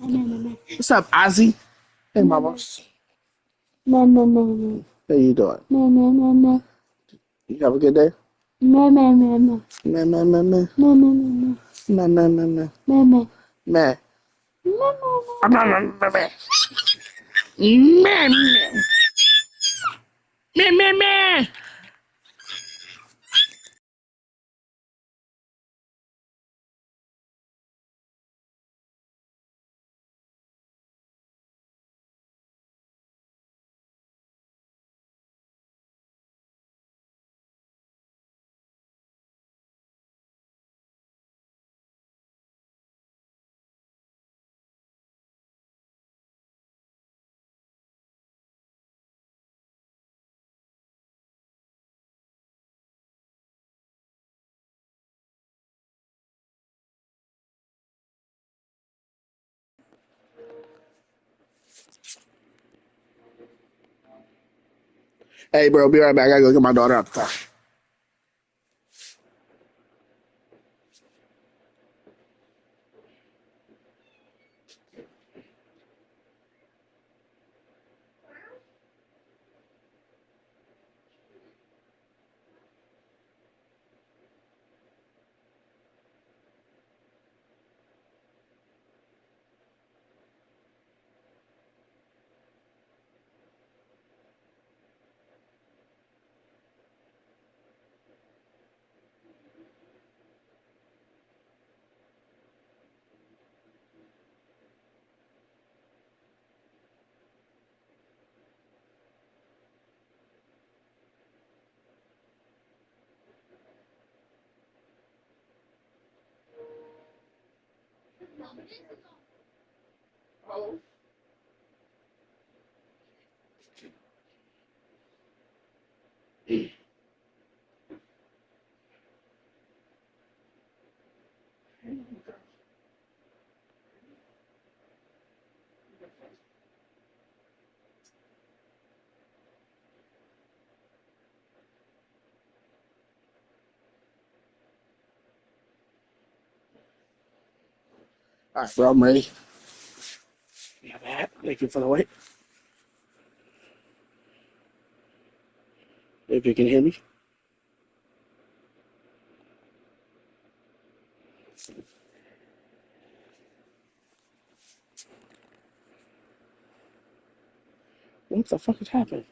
What's up, Ozzy? Hey, mama. No, no, no, no. How you doing? No, no, no, no. You have a good day? No, no, no, no. Meh, meh, meh, meh. No, no, no, no. Meh, meh, meh, meh. No, no. Meh. No, no, Meh, no. meh, meh, meh. Meh, meh. Meh, meh, meh. Hey, bro, be right back. I gotta go get my daughter up. All right, bro, I'm ready. Yeah, that. Thank you for the wait. If you can hear me. What the fuck is happening?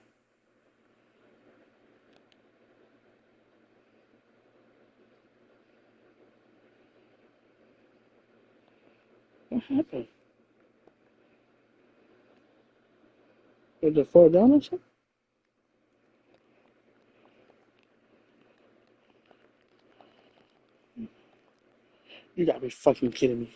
What happened? Did it fall down or something? You gotta be fucking kidding me.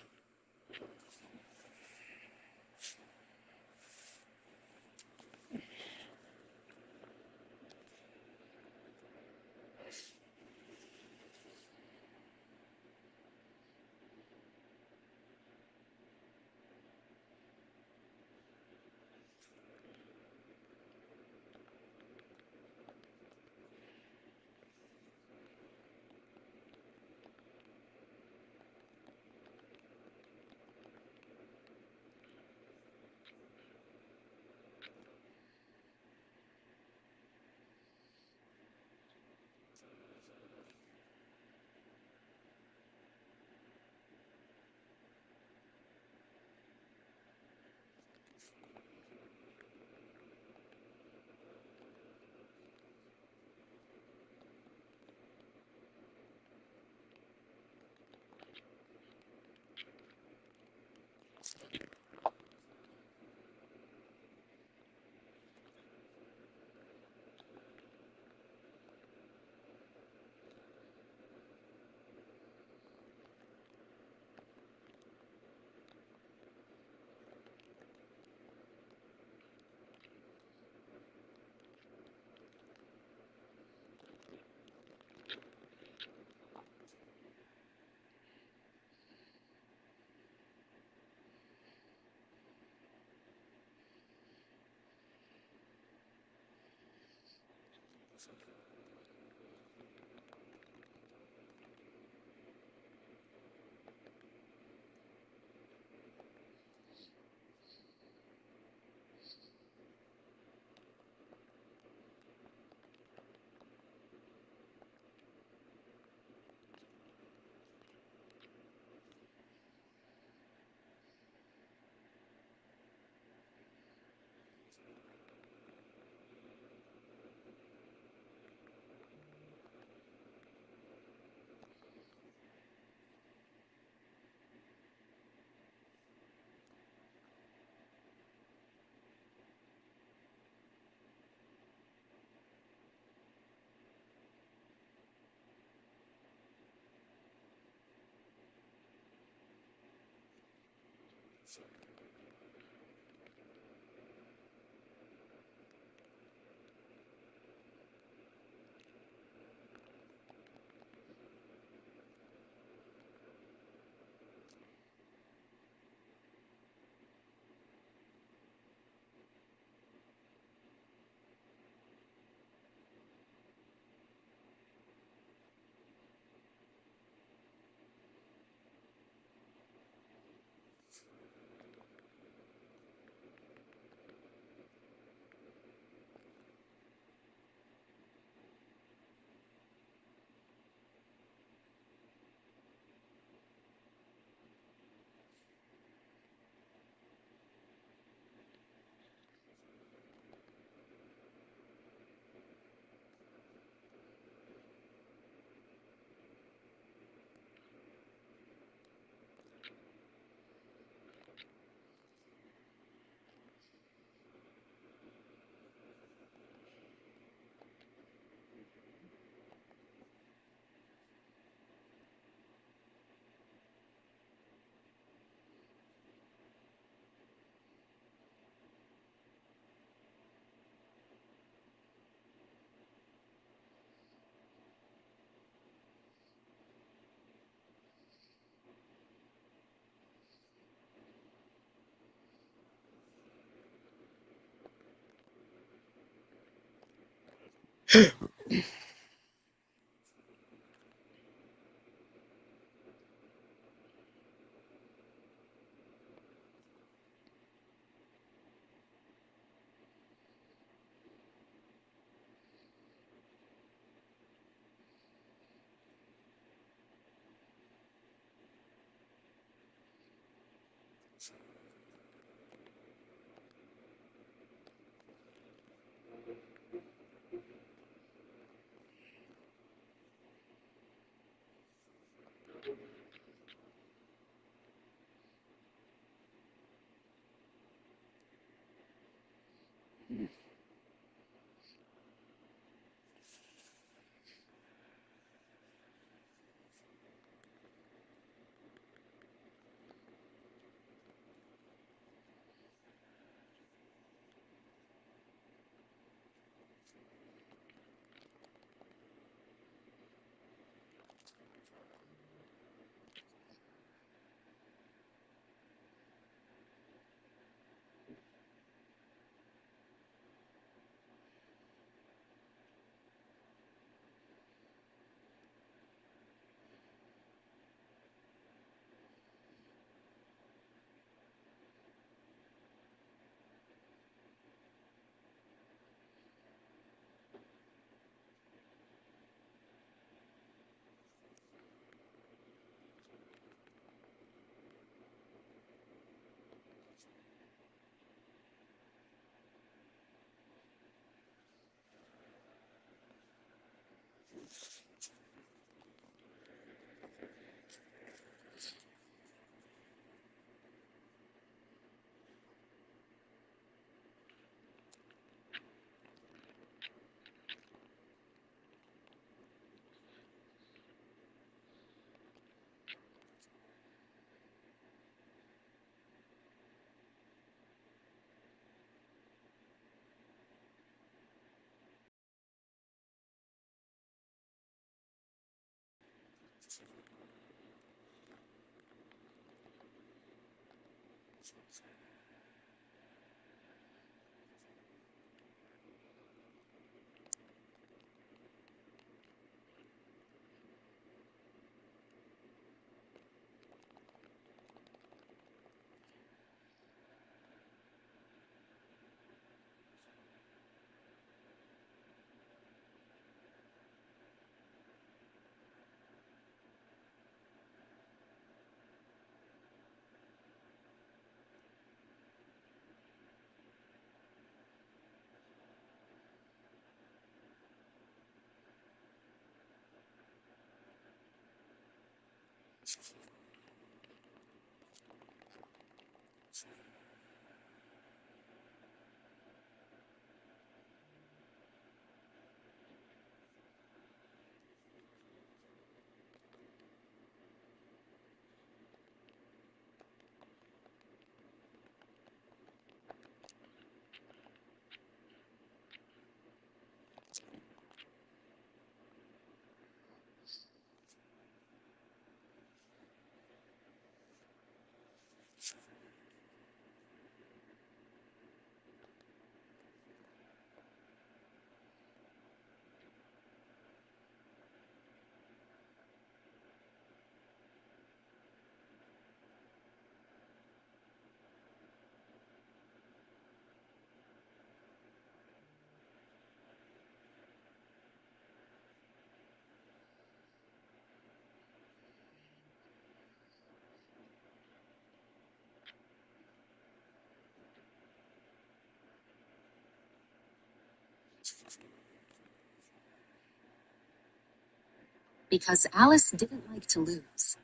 Because Alice didn't like to lose,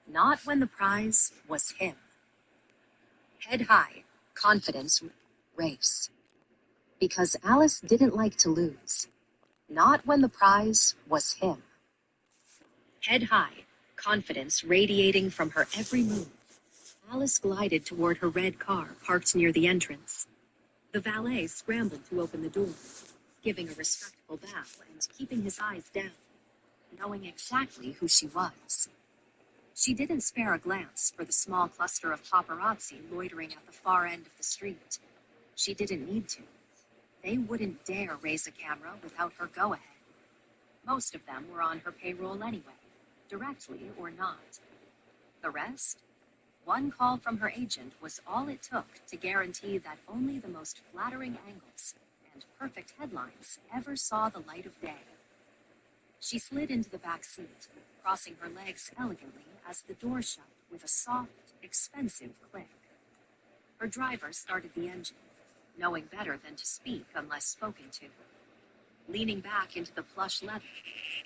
not when the prize was him. Head high, confidence race. Because Alice didn't like to lose, not when the prize was him. Head high, confidence radiating from her every move, Alice glided toward her red car parked near the entrance. The valet scrambled to open the door, giving a respectful bow and keeping his eyes down, knowing exactly who she was. She didn't spare a glance for the small cluster of paparazzi loitering at the far end of the street. She didn't need to. They wouldn't dare raise a camera without her go-ahead. Most of them were on her payroll anyway, directly or not. The rest? One call from her agent was all it took to guarantee that only the most flattering angles and perfect headlines ever saw the light of day. She slid into the back seat, crossing her legs elegantly as the door shut with a soft, expensive click. Her driver started the engine, knowing better than to speak unless spoken to. Leaning back into the plush leather,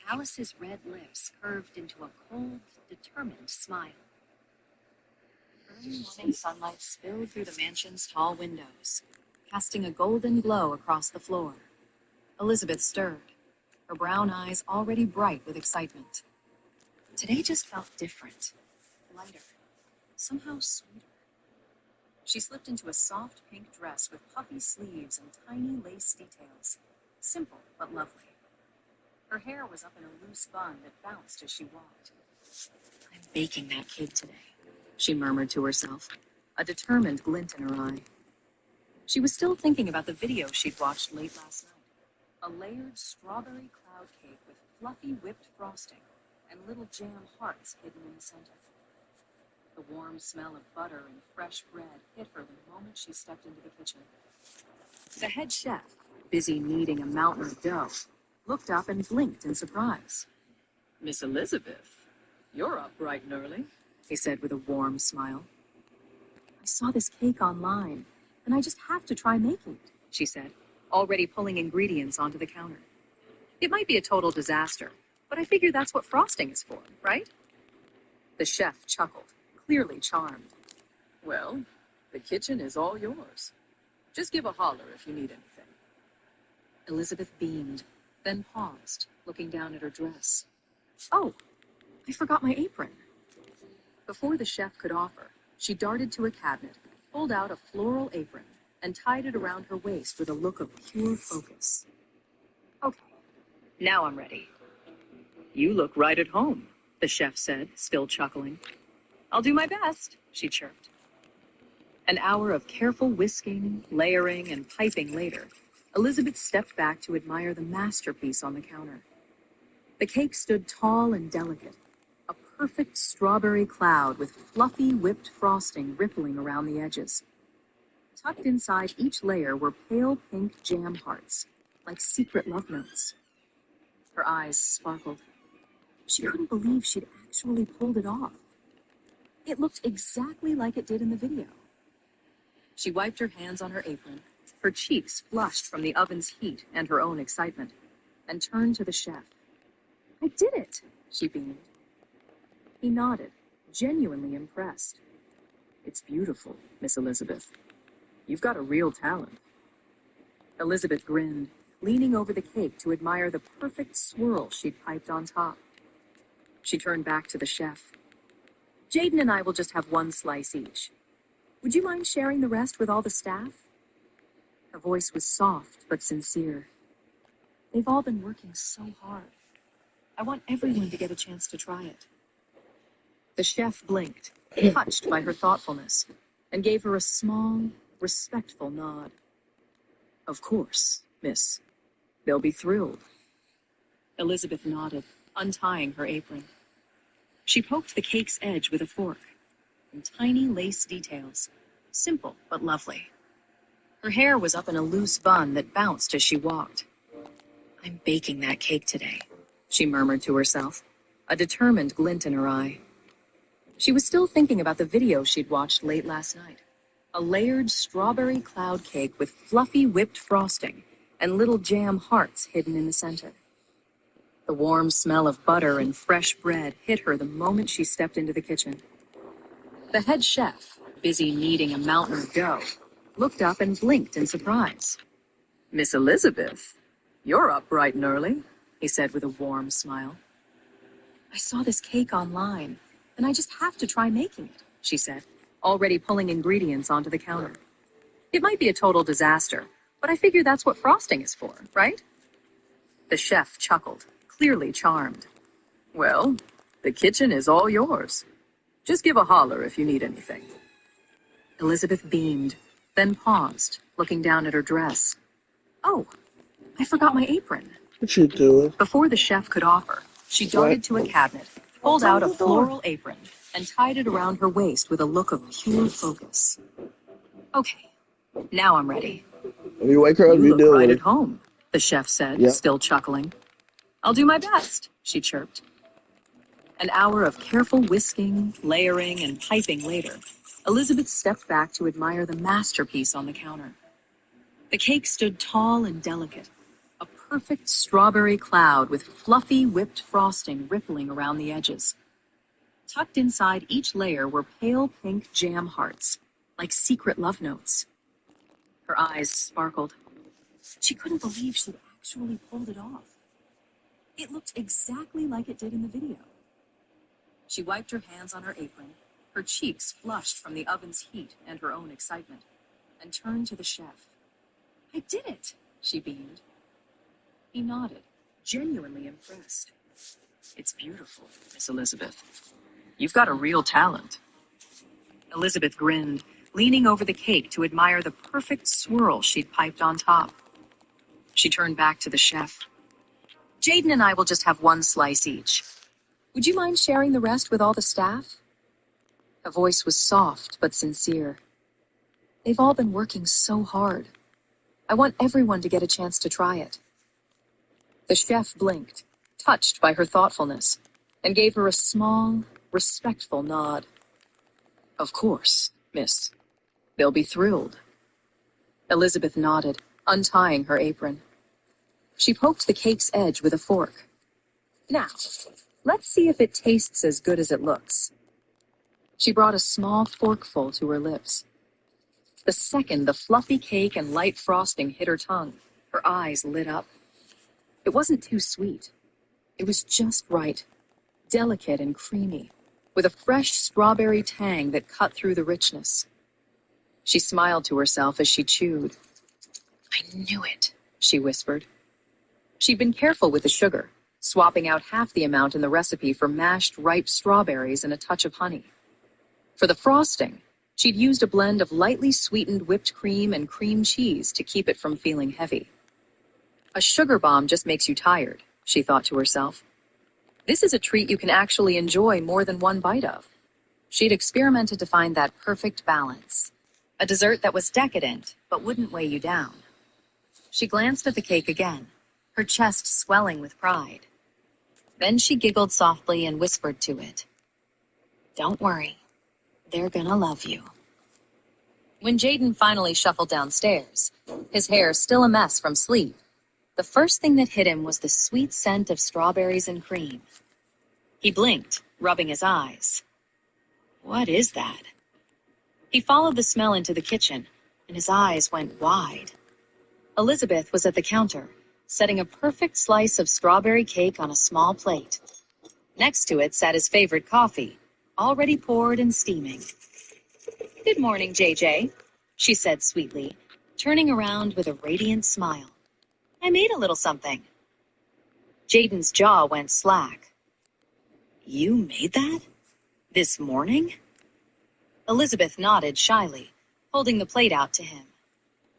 Alice's red lips curved into a cold, determined smile. Early morning sunlight spilled through the mansion's tall windows, casting a golden glow across the floor. Elizabeth stirred, her brown eyes already bright with excitement. Today just felt different, lighter, somehow sweeter. She slipped into a soft pink dress with puffy sleeves and tiny lace details, simple but lovely. Her hair was up in a loose bun that bounced as she walked. I'm baking that cake today, she murmured to herself, a determined glint in her eye. She was still thinking about the video she'd watched late last night, a layered strawberry cloud cake with fluffy whipped frosting and little jam hearts hidden in the center. The warm smell of butter and fresh bread hit her the moment she stepped into the kitchen. The head chef, busy kneading a mountain of dough, looked up and blinked in surprise. Miss Elizabeth, you're up bright and early, he said with a warm smile. I saw this cake online, and I just have to try making it, she said, already pulling ingredients onto the counter. It might be a total disaster, but I figure that's what frosting is for, right? The chef chuckled, clearly charmed. Well, the kitchen is all yours. Just give a holler if you need anything. Elizabeth beamed, then paused, looking down at her dress. Oh, I forgot my apron. Before the chef could offer, she darted to a cabinet, pulled out a floral apron, and tied it around her waist with a look of pure focus. Okay, now I'm ready. You look right at home, the chef said, still chuckling. I'll do my best, she chirped. An hour of careful whisking, layering, and piping later, Elizabeth stepped back to admire the masterpiece on the counter. The cake stood tall and delicate, a perfect strawberry cloud with fluffy whipped frosting rippling around the edges. Tucked inside each layer were pale pink jam hearts, like secret love notes. Her eyes sparkled. She couldn't believe she'd actually pulled it off. It looked exactly like it did in the video. She wiped her hands on her apron, her cheeks flushed from the oven's heat and her own excitement, and turned to the chef. I did it, she beamed. He nodded, genuinely impressed. It's beautiful, Miss Elizabeth. You've got a real talent. Elizabeth grinned, leaning over the cake to admire the perfect swirl she'd piped on top. She turned back to the chef. Jaden and I will just have one slice each. Would you mind sharing the rest with all the staff? Her voice was soft but sincere. They've all been working so hard. I want everyone to get a chance to try it. The chef blinked, touched by her thoughtfulness, and gave her a small, respectful nod. Of course, miss. They'll be thrilled. Elizabeth nodded, untying her apron. She poked the cake's edge with a fork, in tiny lace details, simple but lovely. Her hair was up in a loose bun that bounced as she walked. I'm baking that cake today, she murmured to herself, a determined glint in her eye. She was still thinking about the video she'd watched late last night, a layered strawberry cloud cake with fluffy whipped frosting and little jam hearts hidden in the center. The warm smell of butter and fresh bread hit her the moment she stepped into the kitchen. The head chef, busy kneading a mountain of dough, looked up and blinked in surprise. Miss Elizabeth, you're up bright and early, he said with a warm smile. I saw this cake online, and I just have to try making it, she said, already pulling ingredients onto the counter. It might be a total disaster, but I figure that's what frosting is for, right? The chef chuckled, clearly charmed. Well, the kitchen is all yours. Just give a holler if you need anything. Elizabeth beamed, then paused, looking down at her dress. Oh, I forgot my apron. What you doing? Before the chef could offer, she darted to a cabinet, pulled out a floral apron, and tied it around her waist with a look of pure focus. Okay, now I'm ready. When you wake her up, You you look deal right with at it. home, the chef said, Yep. still chuckling. I'll do my best, she chirped. An hour of careful whisking, layering, and piping later, Elizabeth stepped back to admire the masterpiece on the counter. The cake stood tall and delicate, a perfect strawberry cloud with fluffy whipped frosting rippling around the edges. Tucked inside each layer were pale pink jam hearts, like secret love notes. Her eyes sparkled. She couldn't believe she'd actually pulled it off. It looked exactly like it did in the video. She wiped her hands on her apron, her cheeks flushed from the oven's heat and her own excitement, and turned to the chef. I did it, she beamed. He nodded, genuinely impressed. It's beautiful, Miss Elizabeth. You've got a real talent. Elizabeth grinned, leaning over the cake to admire the perfect swirl she'd piped on top. She turned back to the chef. Jaden and I will just have one slice each. Would you mind sharing the rest with all the staff? Her voice was soft but sincere. They've all been working so hard. I want everyone to get a chance to try it. The chef blinked, touched by her thoughtfulness, and gave her a small, respectful nod. Of course, miss. They'll be thrilled. Elizabeth nodded, untying her apron. She poked the cake's edge with a fork. Now, let's see if it tastes as good as it looks. She brought a small forkful to her lips. The second the fluffy cake and light frosting hit her tongue, her eyes lit up. It wasn't too sweet. It was just right, delicate and creamy, with a fresh strawberry tang that cut through the richness. She smiled to herself as she chewed. I knew it, she whispered. She'd been careful with the sugar, swapping out half the amount in the recipe for mashed ripe strawberries and a touch of honey. For the frosting, she'd used a blend of lightly sweetened whipped cream and cream cheese to keep it from feeling heavy. A sugar bomb just makes you tired, she thought to herself. This is a treat you can actually enjoy more than one bite of. She'd experimented to find that perfect balance. A dessert that was decadent, but wouldn't weigh you down. She glanced at the cake again, her chest swelling with pride. Then she giggled softly and whispered to it. Don't worry, they're gonna love you. When Jaden finally shuffled downstairs, his hair still a mess from sleep, the first thing that hit him was the sweet scent of strawberries and cream. He blinked, rubbing his eyes. What is that? He followed the smell into the kitchen, and his eyes went wide. Elizabeth was at the counter, setting a perfect slice of strawberry cake on a small plate. Next to it sat his favorite coffee, already poured and steaming. Good morning, JJ, she said sweetly, turning around with a radiant smile. I made a little something. Jaden's jaw went slack. You made that? This morning? Elizabeth nodded shyly, holding the plate out to him.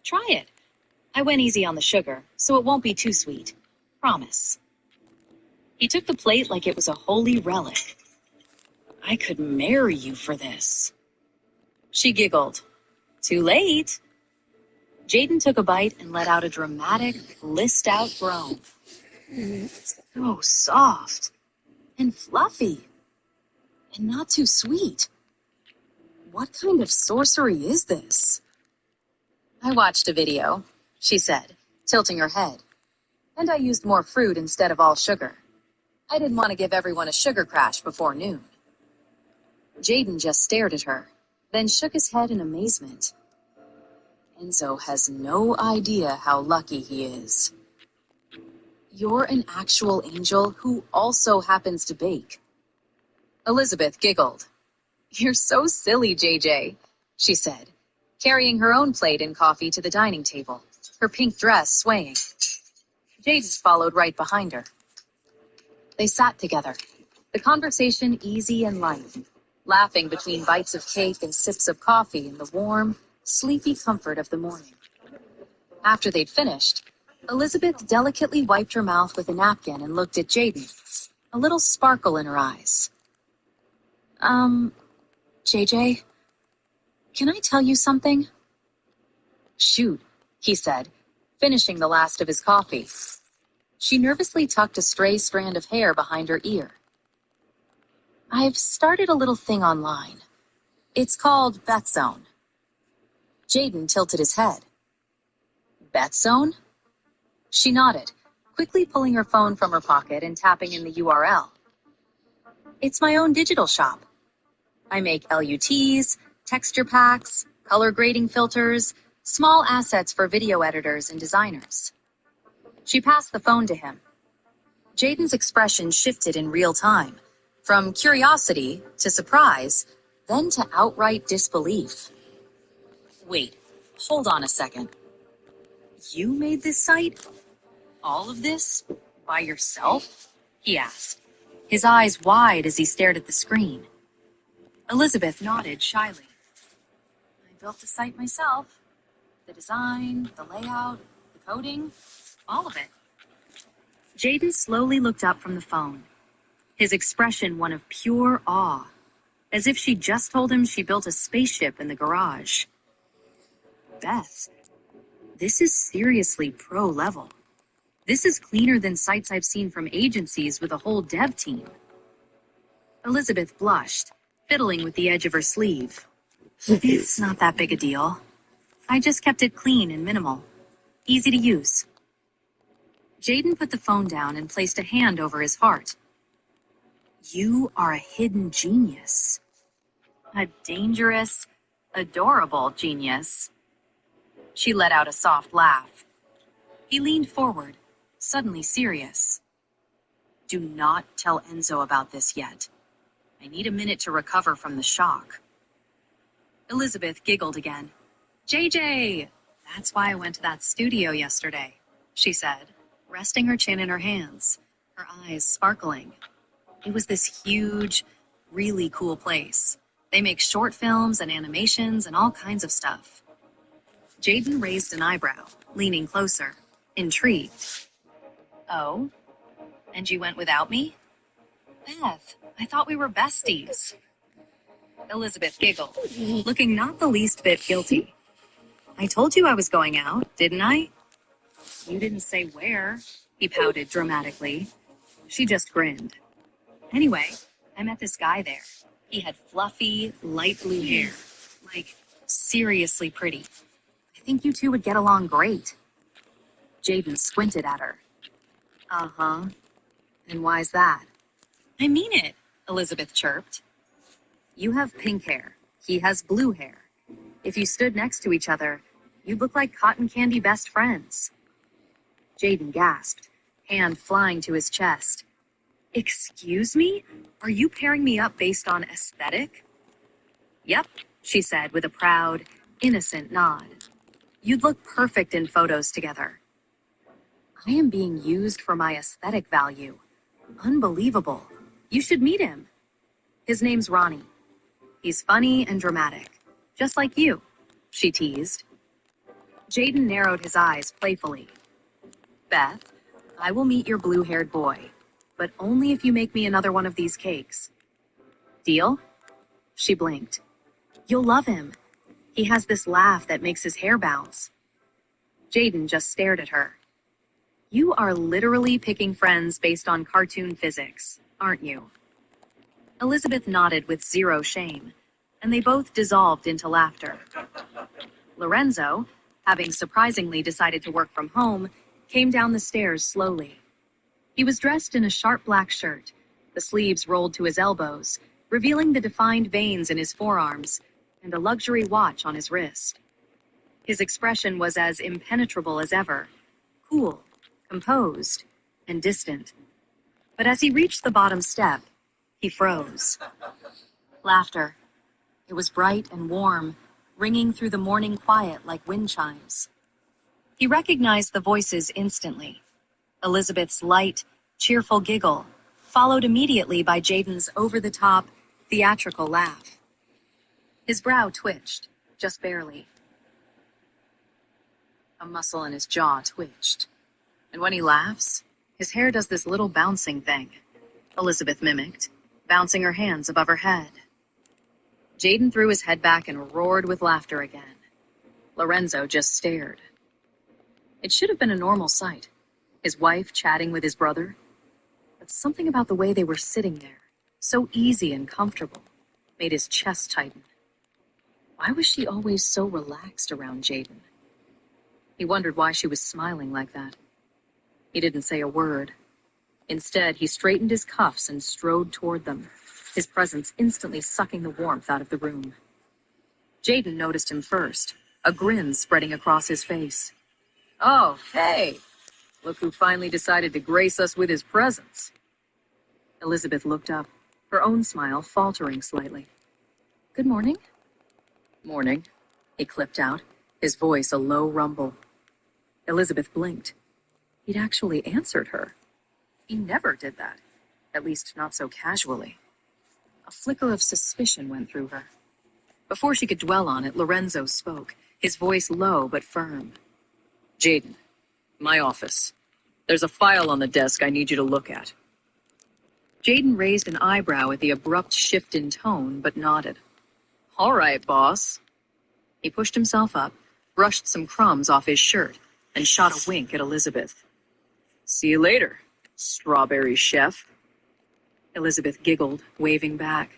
Try it. I went easy on the sugar, so it won't be too sweet. Promise. He took the plate like it was a holy relic. I could marry you for this. She giggled. Too late. Jaden took a bite and let out a dramatic, lissed-out groan. So soft and fluffy and not too sweet. What kind of sorcery is this? I watched a video, she said, tilting her head. And I used more fruit instead of all sugar. I didn't want to give everyone a sugar crash before noon. Jaden just stared at her, then shook his head in amazement. Enzo has no idea how lucky he is. You're an actual angel who also happens to bake. Elizabeth giggled. You're so silly, JJ, she said, carrying her own plate and coffee to the dining table, her pink dress swaying. Jaden followed right behind her. They sat together, the conversation easy and light, laughing between bites of cake and sips of coffee in the warm, sleepy comfort of the morning. After they'd finished, Elizabeth delicately wiped her mouth with a napkin and looked at Jaden, a little sparkle in her eyes. JJ, can I tell you something? Shoot, he said, finishing the last of his coffee. She nervously tucked a stray strand of hair behind her ear. I've started a little thing online. It's called BethZone. Jaden tilted his head. BethZone? She nodded, quickly pulling her phone from her pocket and tapping in the URL. It's my own digital shop. I make LUTs, texture packs, color grading filters, small assets for video editors and designers. She passed the phone to him. Jaden's expression shifted in real time, from curiosity to surprise, then to outright disbelief. Wait, hold on a second. You made this site? All of this? By yourself? He asked, his eyes wide as he stared at the screen. Elizabeth nodded shyly. I built the site myself. The design, the layout, the coding, all of it. Jaden slowly looked up from the phone, his expression one of pure awe, as if she just told him she built a spaceship in the garage. Beth, this is seriously pro level. This is cleaner than sites I've seen from agencies with a whole dev team. Elizabeth blushed, fiddling with the edge of her sleeve. It's not that big a deal. I just kept it clean and minimal. Easy to use. Jaden put the phone down and placed a hand over his heart. You are a hidden genius. A dangerous, adorable genius. She let out a soft laugh. He leaned forward, suddenly serious. Do not tell Enzo about this yet. I need a minute to recover from the shock. Elizabeth giggled again. JJ! That's why I went to that studio yesterday, she said, resting her chin in her hands, her eyes sparkling. It was this huge, really cool place. They make short films and animations and all kinds of stuff. Jaden raised an eyebrow, leaning closer, intrigued. Oh? And you went without me? Beth, I thought we were besties. Elizabeth giggled, looking not the least bit guilty. I told you I was going out, didn't I? You didn't say where, he pouted dramatically. She just grinned. Anyway, I met this guy there. He had fluffy, light blue hair. Like, seriously pretty. I think you two would get along great. Jaden squinted at her. Uh-huh. And why's that? I mean it, Elizabeth chirped. You have pink hair. He has blue hair. If you stood next to each other, you'd look like cotton candy best friends. Jaden gasped, hand flying to his chest. Excuse me? Are you pairing me up based on aesthetic? Yep, she said with a proud, innocent nod. You'd look perfect in photos together. I am being used for my aesthetic value. Unbelievable. You should meet him. His name's Ronnie. He's funny and dramatic, just like you, she teased. Jaden narrowed his eyes playfully. Beth, I will meet your blue-haired boy, but only if you make me another one of these cakes. Deal? She blinked. You'll love him. He has this laugh that makes his hair bounce. Jaden just stared at her. You are literally picking friends based on cartoon physics, aren't you? Elizabeth nodded with zero shame, and they both dissolved into laughter. Lorenzo, having surprisingly decided to work from home, came down the stairs slowly. He was dressed in a sharp black shirt, the sleeves rolled to his elbows, revealing the defined veins in his forearms, and a luxury watch on his wrist. His expression was as impenetrable as ever, cool, composed, and distant. But as he reached the bottom step, he froze. Laughter. It was bright and warm, ringing through the morning quiet like wind chimes. He recognized the voices instantly. Elizabeth's light, cheerful giggle, followed immediately by Jaden's over-the-top, theatrical laugh. His brow twitched, just barely. A muscle in his jaw twitched. And when he laughs, his hair does this little bouncing thing. Elizabeth mimicked, bouncing her hands above her head. Jaden threw his head back and roared with laughter again. Lorenzo just stared. It should have been a normal sight, his wife chatting with his brother. But something about the way they were sitting there, so easy and comfortable, made his chest tighten. Why was she always so relaxed around Jaden? He wondered why she was smiling like that. He didn't say a word. Instead, he straightened his cuffs and strode toward them, his presence instantly sucking the warmth out of the room. Jaden noticed him first, a grin spreading across his face. "Oh, hey! Look who finally decided to grace us with his presence." Elizabeth looked up, her own smile faltering slightly. "Good morning." "Morning," he clipped out, his voice a low rumble. Elizabeth blinked. He'd actually answered her. He never did that, at least not so casually. A flicker of suspicion went through her. Before she could dwell on it, Lorenzo spoke, his voice low but firm. "Jaden, my office. There's a file on the desk I need you to look at." Jaden raised an eyebrow at the abrupt shift in tone, but nodded. "All right, boss." He pushed himself up, brushed some crumbs off his shirt, and shot a wink at Elizabeth. "See you later, strawberry chef." Elizabeth giggled, waving back.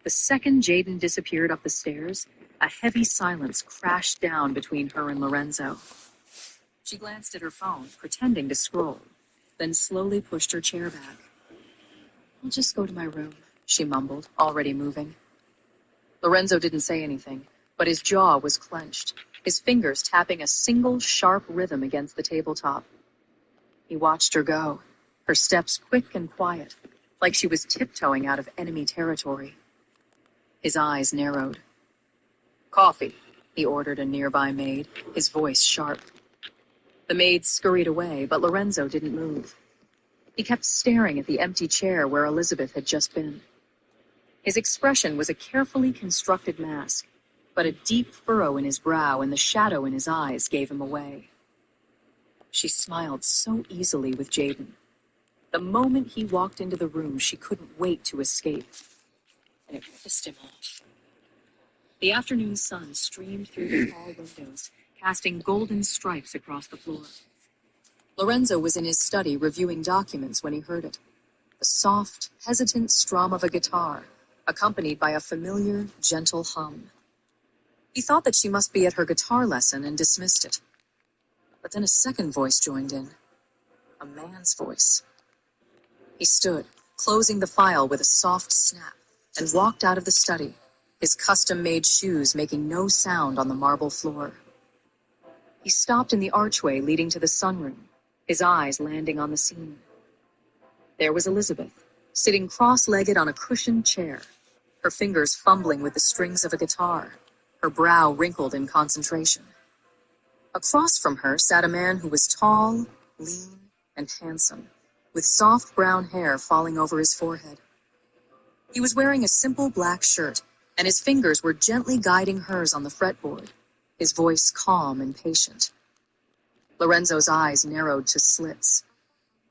The second Jaden disappeared up the stairs, a heavy silence crashed down between her and Lorenzo. She glanced at her phone, pretending to scroll, then slowly pushed her chair back. "I'll just go to my room," she mumbled, already moving. Lorenzo didn't say anything, but his jaw was clenched, his fingers tapping a single sharp rhythm against the tabletop. He watched her go, her steps quick and quiet, like she was tiptoeing out of enemy territory. His eyes narrowed. "Coffee," he ordered a nearby maid, his voice sharp. The maid scurried away, but Lorenzo didn't move. He kept staring at the empty chair where Elizabeth had just been. His expression was a carefully constructed mask, but a deep furrow in his brow and the shadow in his eyes gave him away. She smiled so easily with Jaden. The moment he walked into the room, she couldn't wait to escape, and it pissed him off. The afternoon sun streamed through the tall windows, casting golden stripes across the floor. Lorenzo was in his study reviewing documents when he heard it. The soft, hesitant strum of a guitar, accompanied by a familiar, gentle hum. He thought that she must be at her guitar lesson and dismissed it. But then a second voice joined in, a man's voice. He stood, closing the file with a soft snap, and walked out of the study, his custom-made shoes making no sound on the marble floor. He stopped in the archway leading to the sunroom, his eyes landing on the scene. There was Elizabeth, sitting cross-legged on a cushioned chair, her fingers fumbling with the strings of a guitar, her brow wrinkled in concentration. Across from her sat a man who was tall, lean, and handsome, with soft brown hair falling over his forehead. He was wearing a simple black shirt, and his fingers were gently guiding hers on the fretboard, his voice calm and patient. Lorenzo's eyes narrowed to slits.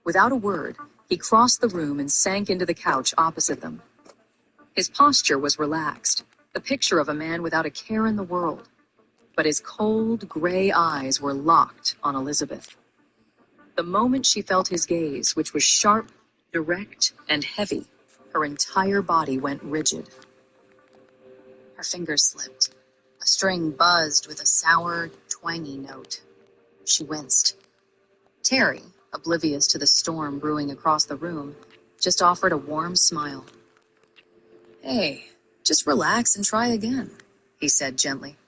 Without a word, he crossed the room and sank into the couch opposite them. His posture was relaxed, the picture of a man without a care in the world, but his cold, gray eyes were locked on Elizabeth. The moment she felt his gaze, which was sharp, direct, and heavy, her entire body went rigid. Her fingers slipped. A string buzzed with a sour, twangy note. She winced. Terry, oblivious to the storm brewing across the room, just offered a warm smile. "Hey, just relax and try again," he said gently.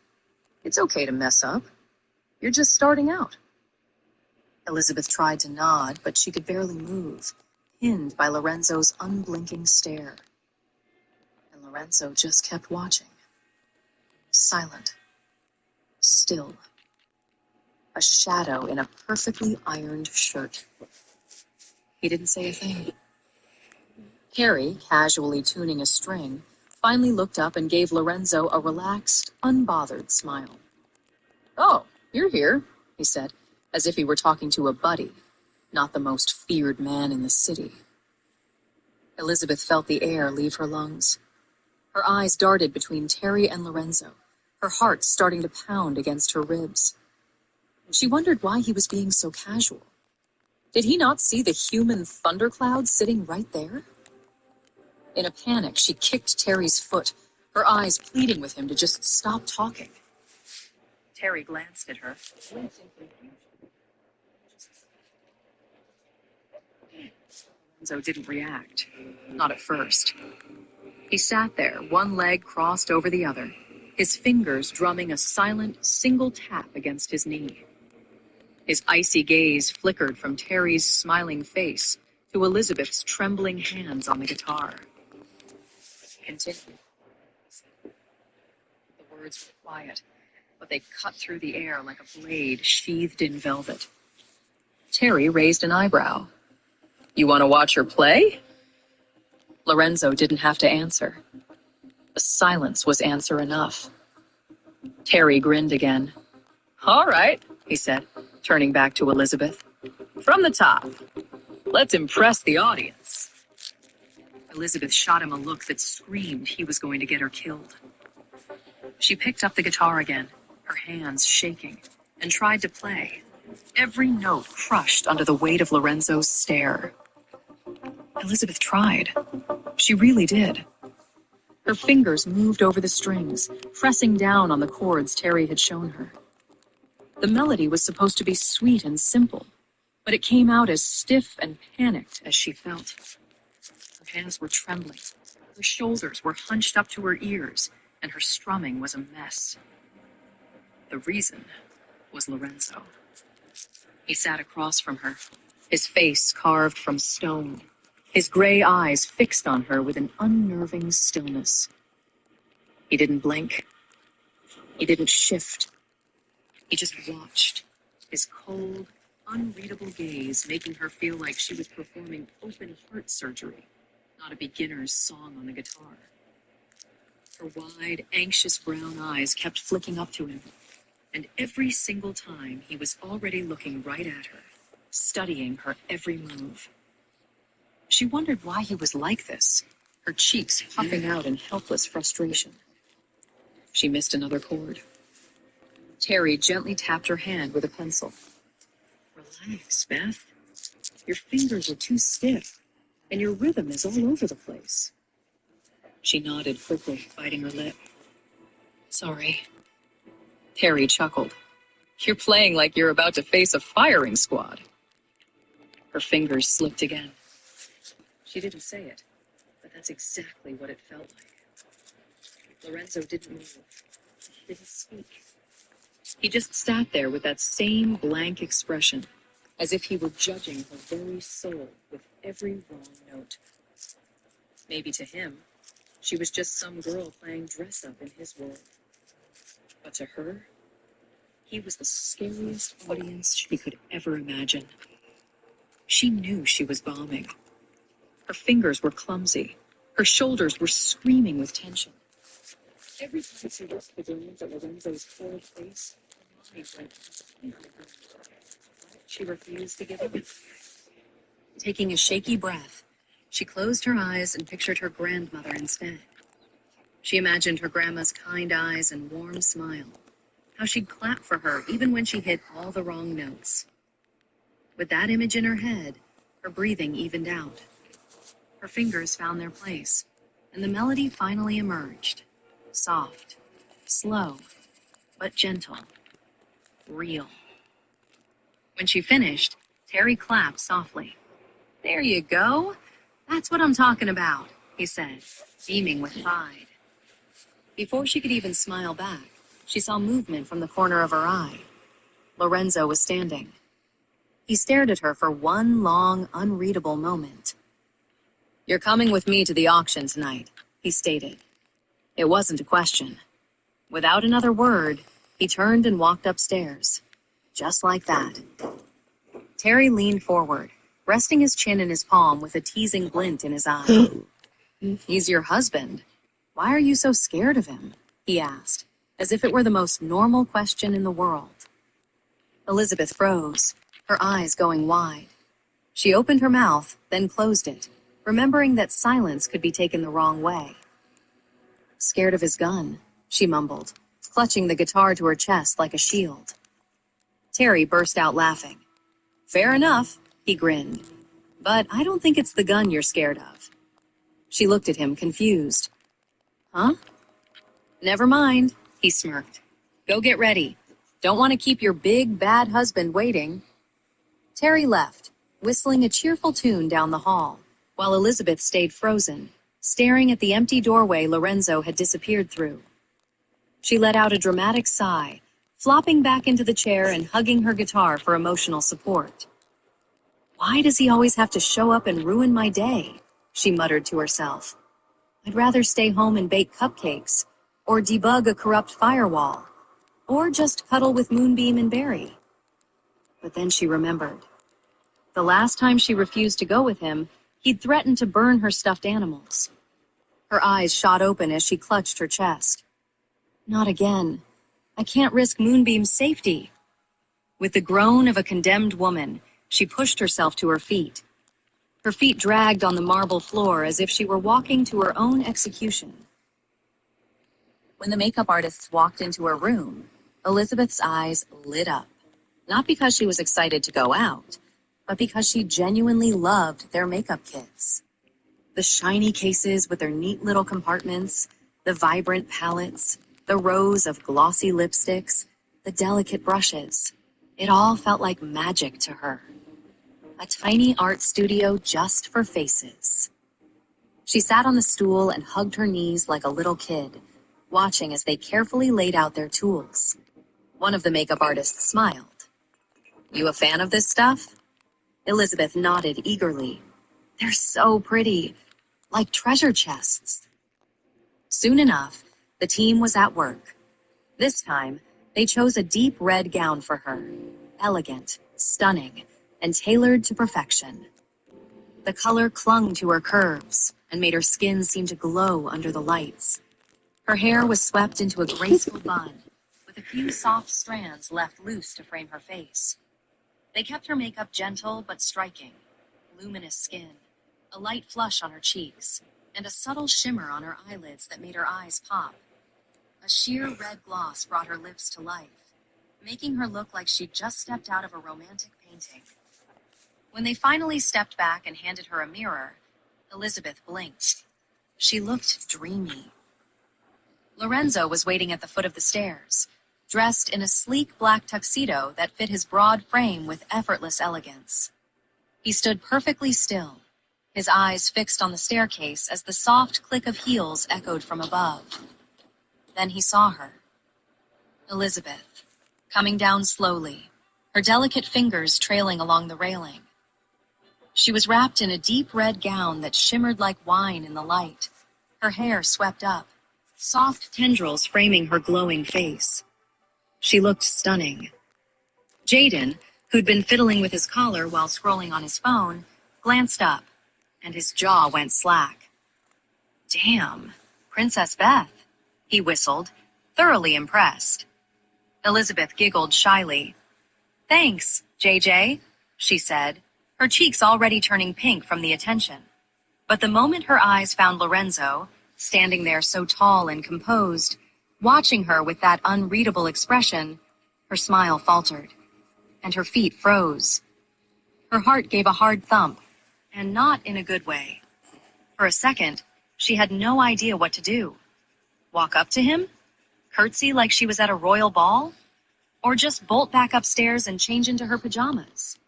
"It's okay to mess up. You're just starting out." Elizabeth tried to nod, but she could barely move, pinned by Lorenzo's unblinking stare. And Lorenzo just kept watching. Silent. Still. A shadow in a perfectly ironed shirt. He didn't say a thing. Carrie, casually tuning a string, finally looked up and gave Lorenzo a relaxed, unbothered smile. "Oh, you're here," he said. as if he were talking to a buddy, not the most feared man in the city. Elizabeth felt the air leave her lungs. Her eyes darted between Terry and Lorenzo, her heart starting to pound against her ribs. She wondered why he was being so casual. Did he not see the human thundercloud sitting right there? In a panic, she kicked Terry's foot, her eyes pleading with him to just stop talking. Terry glanced at her. Lorenzo didn't react, not at first. He sat there, one leg crossed over the other, his fingers drumming a silent, single tap against his knee. His icy gaze flickered from Terry's smiling face to Elizabeth's trembling hands on the guitar. Continue. The words were quiet, but they cut through the air like a blade sheathed in velvet. Terry raised an eyebrow. You want to watch her play? Lorenzo didn't have to answer. The silence was answer enough. Terry grinned again. All right, he said, turning back to Elizabeth. From the top. Let's impress the audience. Elizabeth shot him a look that screamed he was going to get her killed. She picked up the guitar again, her hands shaking, and tried to play, every note crushed under the weight of Lorenzo's stare. Elizabeth tried. She really did. Her fingers moved over the strings, pressing down on the chords Terry had shown her. The melody was supposed to be sweet and simple, but it came out as stiff and panicked as she felt. Her hands were trembling, her shoulders were hunched up to her ears, and her strumming was a mess. The reason was Lorenzo. He sat across from her, his face carved from stone, his gray eyes fixed on her with an unnerving stillness. He didn't blink. He didn't shift. He just watched, his cold, unreadable gaze making her feel like she was performing open heart surgery, not a beginner's song on the guitar. Her wide, anxious brown eyes kept flicking up to him, and every single time he was already looking right at her, studying her every move. She wondered why he was like this, her cheeks puffing out in helpless frustration. She missed another chord. Terry gently tapped her hand with a pencil. Relax, Beth. Your fingers are too stiff, and your rhythm is all over the place. She nodded quickly, biting her lip. Sorry. Terry chuckled. You're playing like you're about to face a firing squad. Her fingers slipped again. She didn't say it, but that's exactly what it felt like. Lorenzo didn't move, didn't speak. He just sat there with that same blank expression, as if he were judging her very soul with every wrong note. Maybe to him, she was just some girl playing dress-up in his world. But to her, he was the scariest audience she could ever imagine. She knew she was bombing. Her fingers were clumsy. Her shoulders were screaming with tension. Every time she looked the glance at Lorenzo's cold face, her mind went. She refused to give in. Taking a shaky breath, she closed her eyes and pictured her grandmother instead. She imagined her grandma's kind eyes and warm smile, how she'd clap for her even when she hit all the wrong notes. With that image in her head, her breathing evened out. Her fingers found their place, and the melody finally emerged. Soft, slow, but gentle, real. When she finished, Terry clapped softly. There you go. That's what I'm talking about, he said, beaming with pride. Before she could even smile back, she saw movement from the corner of her eye. Lorenzo was standing. He stared at her for one long, unreadable moment. You're coming with me to the auction tonight, he stated. It wasn't a question. Without another word, he turned and walked upstairs. Just like that. Terry leaned forward, resting his chin in his palm with a teasing glint in his eye. He's your husband. Why are you so scared of him? He asked, as if it were the most normal question in the world. Elizabeth froze, her eyes going wide. She opened her mouth, then closed it, remembering that silence could be taken the wrong way. Scared of his gun, she mumbled, clutching the guitar to her chest like a shield. Terry burst out laughing. Fair enough, he grinned. But I don't think it's the gun you're scared of. She looked at him, confused. Huh? Never mind, he smirked. Go get ready. Don't want to keep your big, bad husband waiting. Terry left, whistling a cheerful tune down the hall, while Elizabeth stayed frozen, staring at the empty doorway Lorenzo had disappeared through. She let out a dramatic sigh, flopping back into the chair and hugging her guitar for emotional support. Why does he always have to show up and ruin my day? She muttered to herself. I'd rather stay home and bake cupcakes, or debug a corrupt firewall, or just cuddle with Moonbeam and Barry. But then she remembered. The last time she refused to go with him, he'd threatened to burn her stuffed animals. Her eyes shot open as she clutched her chest. Not again. I can't risk Moonbeam's safety. With the groan of a condemned woman, she pushed herself to her feet. Her feet dragged on the marble floor as if she were walking to her own execution. When the makeup artists walked into her room, Elizabeth's eyes lit up. Not because she was excited to go out, but because she genuinely loved their makeup kits. The shiny cases with their neat little compartments, the vibrant palettes, the rows of glossy lipsticks, the delicate brushes. It all felt like magic to her. A tiny art studio just for faces. She sat on the stool and hugged her knees like a little kid, watching as they carefully laid out their tools. One of the makeup artists smiled. You a fan of this stuff? Elizabeth nodded eagerly. They're so pretty, like treasure chests. Soon enough, the team was at work. This time, they chose a deep red gown for her, elegant, stunning, and tailored to perfection. The color clung to her curves and made her skin seem to glow under the lights. Her hair was swept into a graceful bun, with a few soft strands left loose to frame her face. They kept her makeup gentle but striking, luminous skin, a light flush on her cheeks, and a subtle shimmer on her eyelids that made her eyes pop. A sheer red gloss brought her lips to life, making her look like she'd just stepped out of a romantic painting. When they finally stepped back and handed her a mirror, Elizabeth blinked. She looked dreamy. Lorenzo was waiting at the foot of the stairs, dressed in a sleek black tuxedo that fit his broad frame with effortless elegance. He stood perfectly still, his eyes fixed on the staircase as the soft click of heels echoed from above. Then he saw her. Elizabeth, coming down slowly, her delicate fingers trailing along the railing. She was wrapped in a deep red gown that shimmered like wine in the light, her hair swept up, soft tendrils framing her glowing face. She looked stunning. Jaden, who'd been fiddling with his collar while scrolling on his phone, glanced up, and his jaw went slack. Damn, Princess Beth, he whistled, thoroughly impressed. Elizabeth giggled shyly. Thanks, JJ, she said, her cheeks already turning pink from the attention. But the moment her eyes found Lorenzo, standing there so tall and composed, watching her with that unreadable expression, her smile faltered, and her feet froze. Her heart gave a hard thump, and not in a good way. For a second, she had no idea what to do. Walk up to him? Curtsy like she was at a royal ball? Or just bolt back upstairs and change into her pajamas?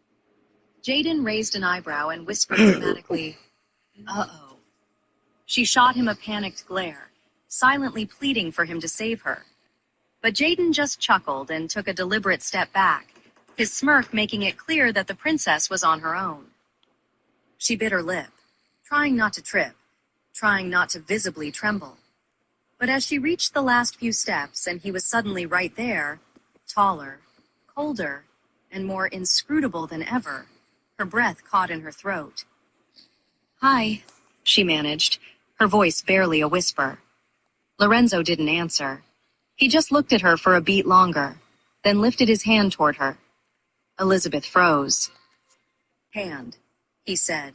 Jaden raised an eyebrow and whispered dramatically, uh-oh. She shot him a panicked glare, silently pleading for him to save her. But Jaden just chuckled and took a deliberate step back, his smirk making it clear that the princess was on her own. She bit her lip, trying not to trip, trying not to visibly tremble. But as she reached the last few steps and he was suddenly right there, taller, colder, and more inscrutable than ever, her breath caught in her throat. Hi, she managed, her voice barely a whisper. Lorenzo didn't answer. He just looked at her for a beat longer, then lifted his hand toward her. Elizabeth froze. Hand, he said,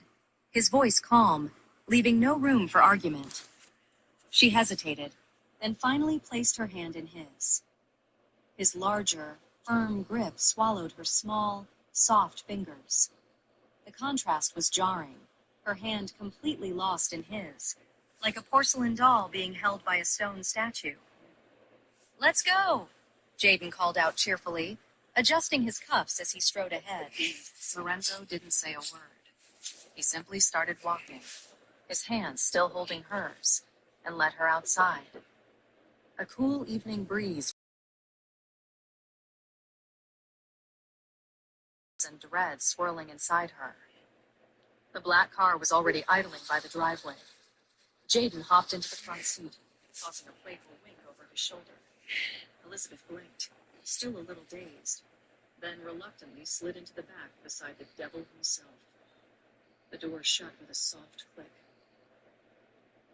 his voice calm, leaving no room for argument. She hesitated, then finally placed her hand in his. His larger, firm grip swallowed her small, soft fingers. The contrast was jarring, her hand completely lost in his, like a porcelain doll being held by a stone statue. "Let's go," Jaden called out cheerfully, adjusting his cuffs as he strode ahead. Lorenzo didn't say a word. He simply started walking, his hands still holding hers, and led her outside. A cool evening breeze and dread swirling inside her. The black car was already idling by the driveway. Jaden hopped into the front seat, tossing a playful wink over his shoulder. Elizabeth blinked, still a little dazed, then reluctantly slid into the back beside the devil himself. The door shut with a soft click.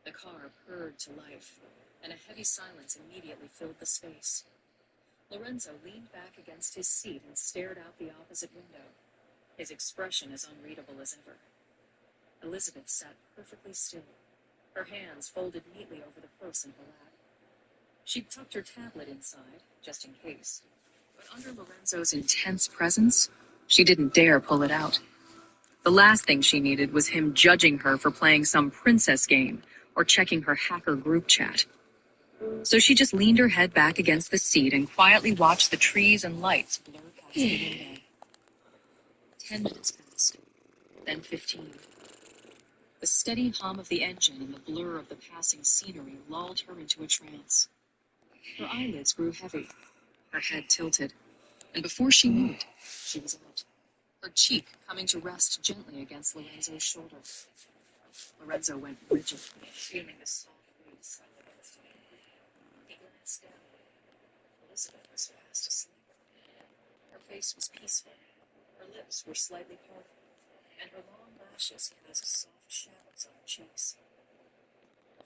The car purred to life, and a heavy silence immediately filled the space. Lorenzo leaned back against his seat and stared out the opposite window, his expression as unreadable as ever. Elizabeth sat perfectly still, her hands folded neatly over the purse in her lap. She'd tucked her tablet inside, just in case, but under Lorenzo's intense presence, she didn't dare pull it out. The last thing she needed was him judging her for playing some princess game or checking her hacker group chat. So she just leaned her head back against the seat and quietly watched the trees and lights blur past the window. 10 minutes passed, then 15. The steady hum of the engine and the blur of the passing scenery lulled her into a trance. Her eyelids grew heavy, her head tilted, and before she knew it, she was out, her cheek coming to rest gently against Lorenzo's shoulder. Lorenzo went rigid, feeling the soft weight settle against him. He glanced down. Elizabeth was fast asleep. Her face was peaceful, her lips were slightly parted, and her long lashes cast soft shadows on her cheeks.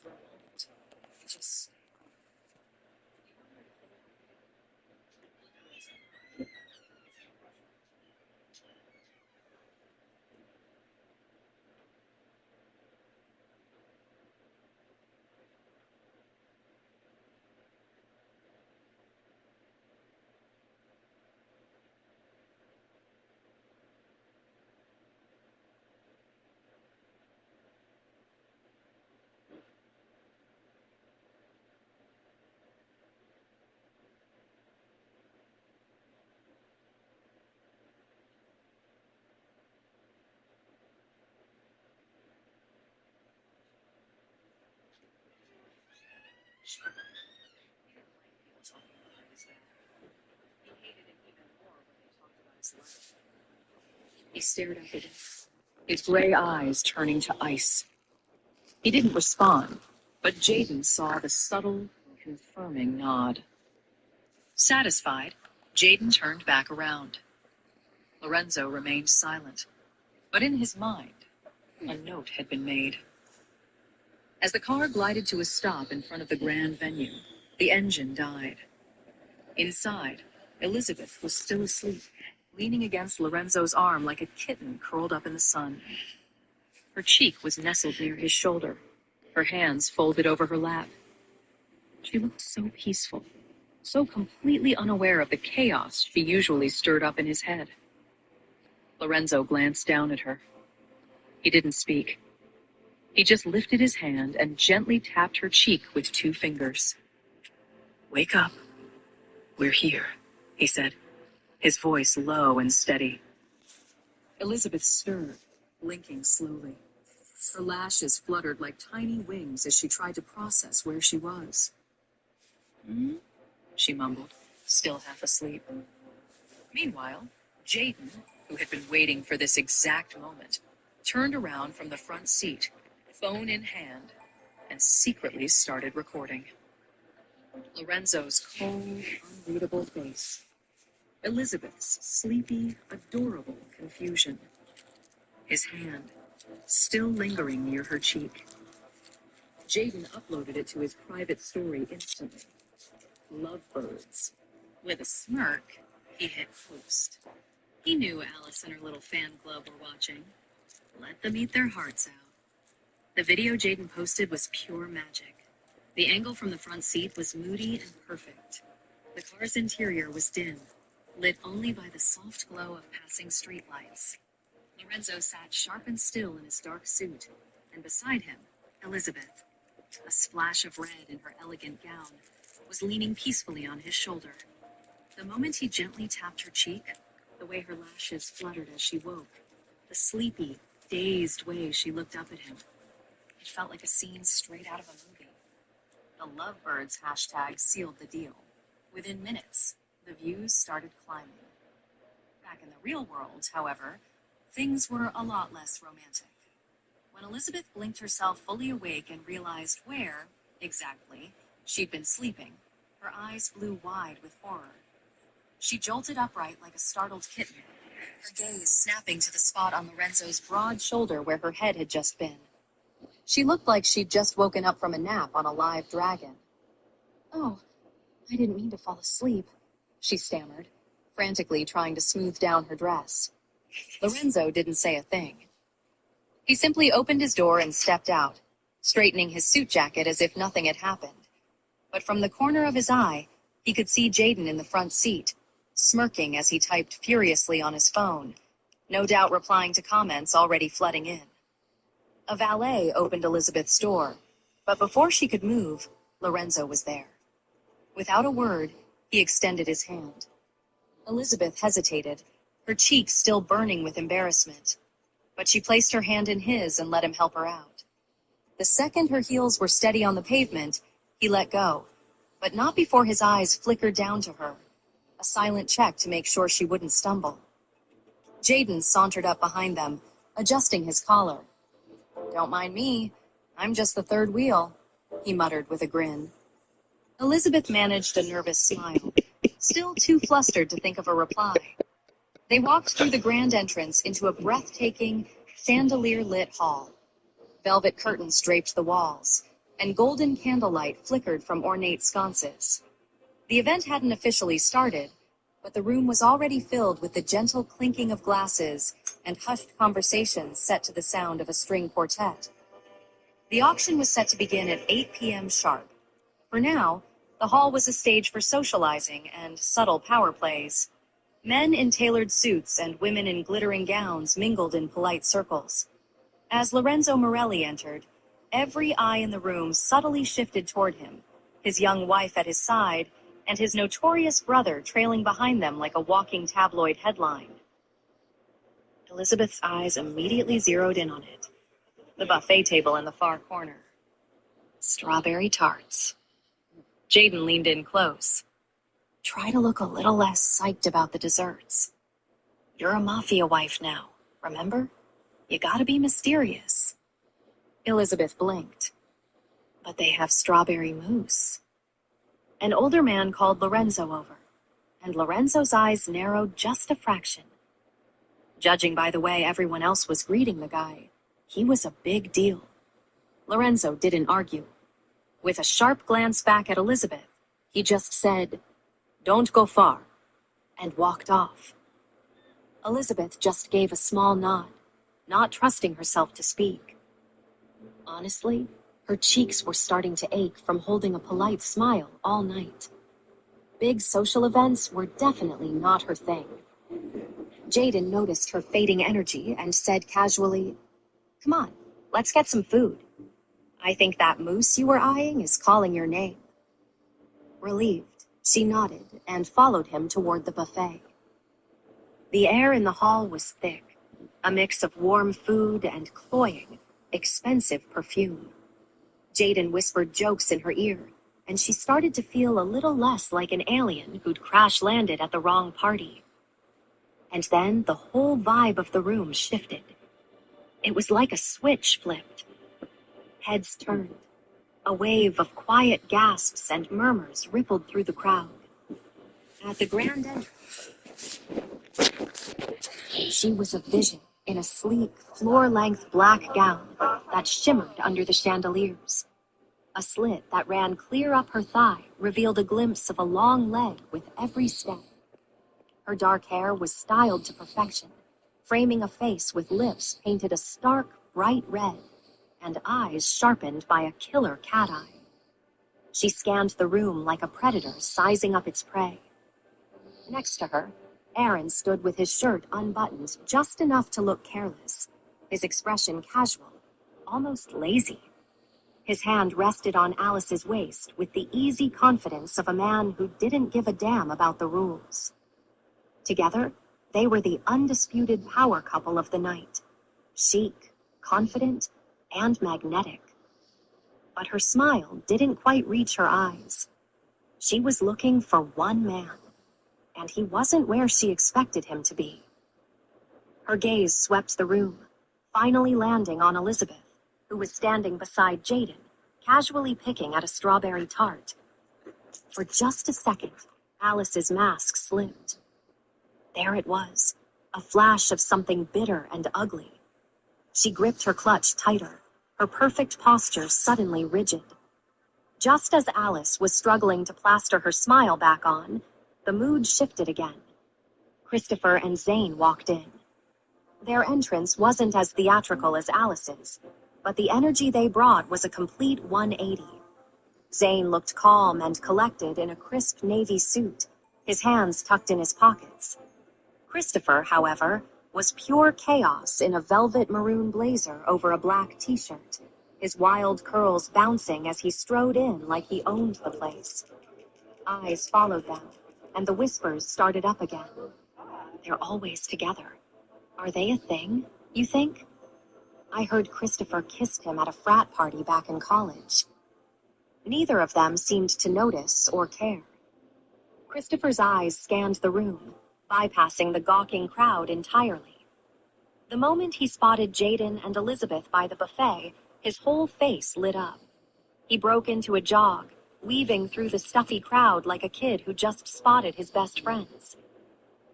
For a moment, he just He stared at it, his gray eyes turning to ice. He didn't respond, but Jaden saw the subtle, confirming nod. Satisfied, Jaden turned back around. Lorenzo remained silent, but in his mind, a note had been made. As the car glided to a stop in front of the grand venue, the engine died. Inside, Elizabeth was still asleep, leaning against Lorenzo's arm like a kitten curled up in the sun. Her cheek was nestled near his shoulder, her hands folded over her lap. She looked so peaceful, so completely unaware of the chaos she usually stirred up in his head. Lorenzo glanced down at her. He didn't speak. He just lifted his hand and gently tapped her cheek with 2 fingers. "Wake up. We're here," he said, his voice low and steady. Elizabeth stirred, blinking slowly. Her lashes fluttered like tiny wings as she tried to process where she was. "Hmm?" she mumbled, still half asleep. Meanwhile, Jaden, who had been waiting for this exact moment, turned around from the front seat, phone in hand, and secretly started recording. Lorenzo's cold, unreadable face. Elizabeth's sleepy, adorable confusion. His hand, still lingering near her cheek. Jaden uploaded it to his private story instantly. Lovebirds. With a smirk, he hit post. He knew Alice and her little fan club were watching. Let them eat their hearts out. The video Jaden posted was pure magic. The angle from the front seat was moody and perfect. The car's interior was dim, lit only by the soft glow of passing streetlights. Lorenzo sat sharp and still in his dark suit, and beside him, Elizabeth, a splash of red in her elegant gown, was leaning peacefully on his shoulder. The moment he gently tapped her cheek, the way her lashes fluttered as she woke, the sleepy, dazed way she looked up at him, it felt like a scene straight out of a movie. The Lovebirds hashtag sealed the deal. Within minutes, the views started climbing. Back in the real world, however, things were a lot less romantic. When Elizabeth blinked herself fully awake and realized where, exactly, she'd been sleeping, her eyes flew wide with horror. She jolted upright like a startled kitten, her gaze snapping to the spot on Lorenzo's broad shoulder where her head had just been. She looked like she'd just woken up from a nap on a live dragon. "Oh, I didn't mean to fall asleep," she stammered, frantically trying to smooth down her dress. Lorenzo didn't say a thing. He simply opened his door and stepped out, straightening his suit jacket as if nothing had happened. But from the corner of his eye, he could see Jaden in the front seat, smirking as he typed furiously on his phone, no doubt replying to comments already flooding in. A valet opened Elizabeth's door, but before she could move, Lorenzo was there. Without a word, he extended his hand. Elizabeth hesitated, her cheeks still burning with embarrassment, but she placed her hand in his and let him help her out. The second her heels were steady on the pavement, he let go, but not before his eyes flickered down to her, a silent check to make sure she wouldn't stumble. Jaden sauntered up behind them, adjusting his collar. "Don't mind me, I'm just the third wheel," he muttered with a grin. Elizabeth managed a nervous smile, still too flustered to think of a reply. They walked through the grand entrance into a breathtaking, chandelier-lit hall. Velvet curtains draped the walls, and golden candlelight flickered from ornate sconces. The event hadn't officially started, but the room was already filled with the gentle clinking of glasses and hushed conversations set to the sound of a string quartet. The auction was set to begin at 8 p.m. sharp. For now, the hall was a stage for socializing and subtle power plays. Men in tailored suits and women in glittering gowns mingled in polite circles. As Lorenzo Morelli entered, every eye in the room subtly shifted toward him, his young wife at his side, and his notorious brother trailing behind them like a walking tabloid headline. Elizabeth's eyes immediately zeroed in on it. The buffet table in the far corner. Strawberry tarts. Jaden leaned in close. "Try to look a little less psyched about the desserts. You're a mafia wife now, remember? You gotta be mysterious." Elizabeth blinked. "But they have strawberry mousse." An older man called Lorenzo over, and Lorenzo's eyes narrowed just a fraction. Judging by the way everyone else was greeting the guy, he was a big deal. Lorenzo didn't argue. With a sharp glance back at Elizabeth, he just said, "Don't go far," and walked off. Elizabeth just gave a small nod, not trusting herself to speak. Honestly, her cheeks were starting to ache from holding a polite smile all night. Big social events were definitely not her thing. Jaden noticed her fading energy and said casually, "Come on, let's get some food. I think that moose you were eyeing is calling your name." Relieved, she nodded and followed him toward the buffet. The air in the hall was thick, a mix of warm food and cloying, expensive perfume. Jaden whispered jokes in her ear, and she started to feel a little less like an alien who'd crash-landed at the wrong party. And then the whole vibe of the room shifted. It was like a switch flipped. Heads turned. A wave of quiet gasps and murmurs rippled through the crowd. At the grand entrance, she was a vision in a sleek, floor-length black gown that shimmered under the chandeliers. A slit that ran clear up her thigh revealed a glimpse of a long leg with every step. Her dark hair was styled to perfection, framing a face with lips painted a stark, bright red and eyes sharpened by a killer cat eye. She scanned the room like a predator sizing up its prey. Next to her, Aaron stood with his shirt unbuttoned just enough to look careless, his expression casual, almost lazy. His hand rested on Alice's waist with the easy confidence of a man who didn't give a damn about the rules. Together, they were the undisputed power couple of the night, chic, confident, and magnetic. But her smile didn't quite reach her eyes. She was looking for one man, and he wasn't where she expected him to be. Her gaze swept the room, finally landing on Elizabeth, who was standing beside Jaden, casually picking at a strawberry tart. For just a second, Alice's mask slipped. There it was, a flash of something bitter and ugly. She gripped her clutch tighter, her perfect posture suddenly rigid. Just as Alice was struggling to plaster her smile back on, the mood shifted again. Christopher and Zane walked in. Their entrance wasn't as theatrical as Alice's, but the energy they brought was a complete 180. Zane looked calm and collected in a crisp navy suit, his hands tucked in his pockets. Christopher, however, was pure chaos in a velvet maroon blazer over a black t-shirt, his wild curls bouncing as he strode in like he owned the place. Eyes followed them, and the whispers started up again. They're always together. Are they a thing, you think? I heard Christopher kissed him at a frat party back in college. Neither of them seemed to notice or care. Christopher's eyes scanned the room, bypassing the gawking crowd entirely. The moment he spotted Jaden and Elizabeth by the buffet, his whole face lit up. He broke into a jog, weaving through the stuffy crowd like a kid who just spotted his best friends.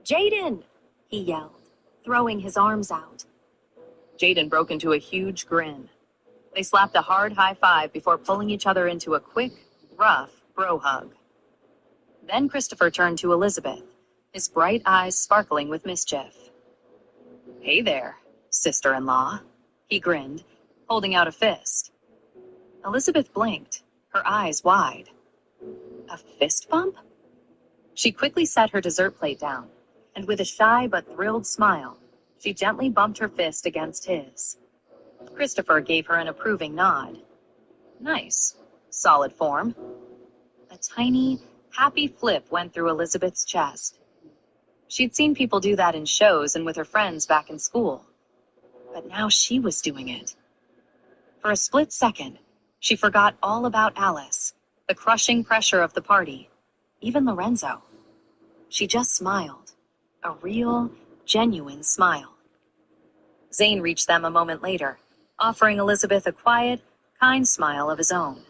"Jaden!" he yelled, throwing his arms out. Jaden broke into a huge grin. They slapped a hard high five before pulling each other into a quick, rough bro hug. Then Christopher turned to Elizabeth, his bright eyes sparkling with mischief. "Hey there, sister-in-law," he grinned, holding out a fist. Elizabeth blinked, her eyes wide. A fist bump? She quickly set her dessert plate down, and with a shy but thrilled smile, she gently bumped her fist against his. Christopher gave her an approving nod. Nice. Solid form. A tiny, happy flip went through Elizabeth's chest. She'd seen people do that in shows and with her friends back in school. But now she was doing it. For a split second, she forgot all about Alice, the crushing pressure of the party, even Lorenzo. She just smiled. A real, genuine smile. Zane reached them a moment later, offering Elizabeth a quiet, kind smile of his own.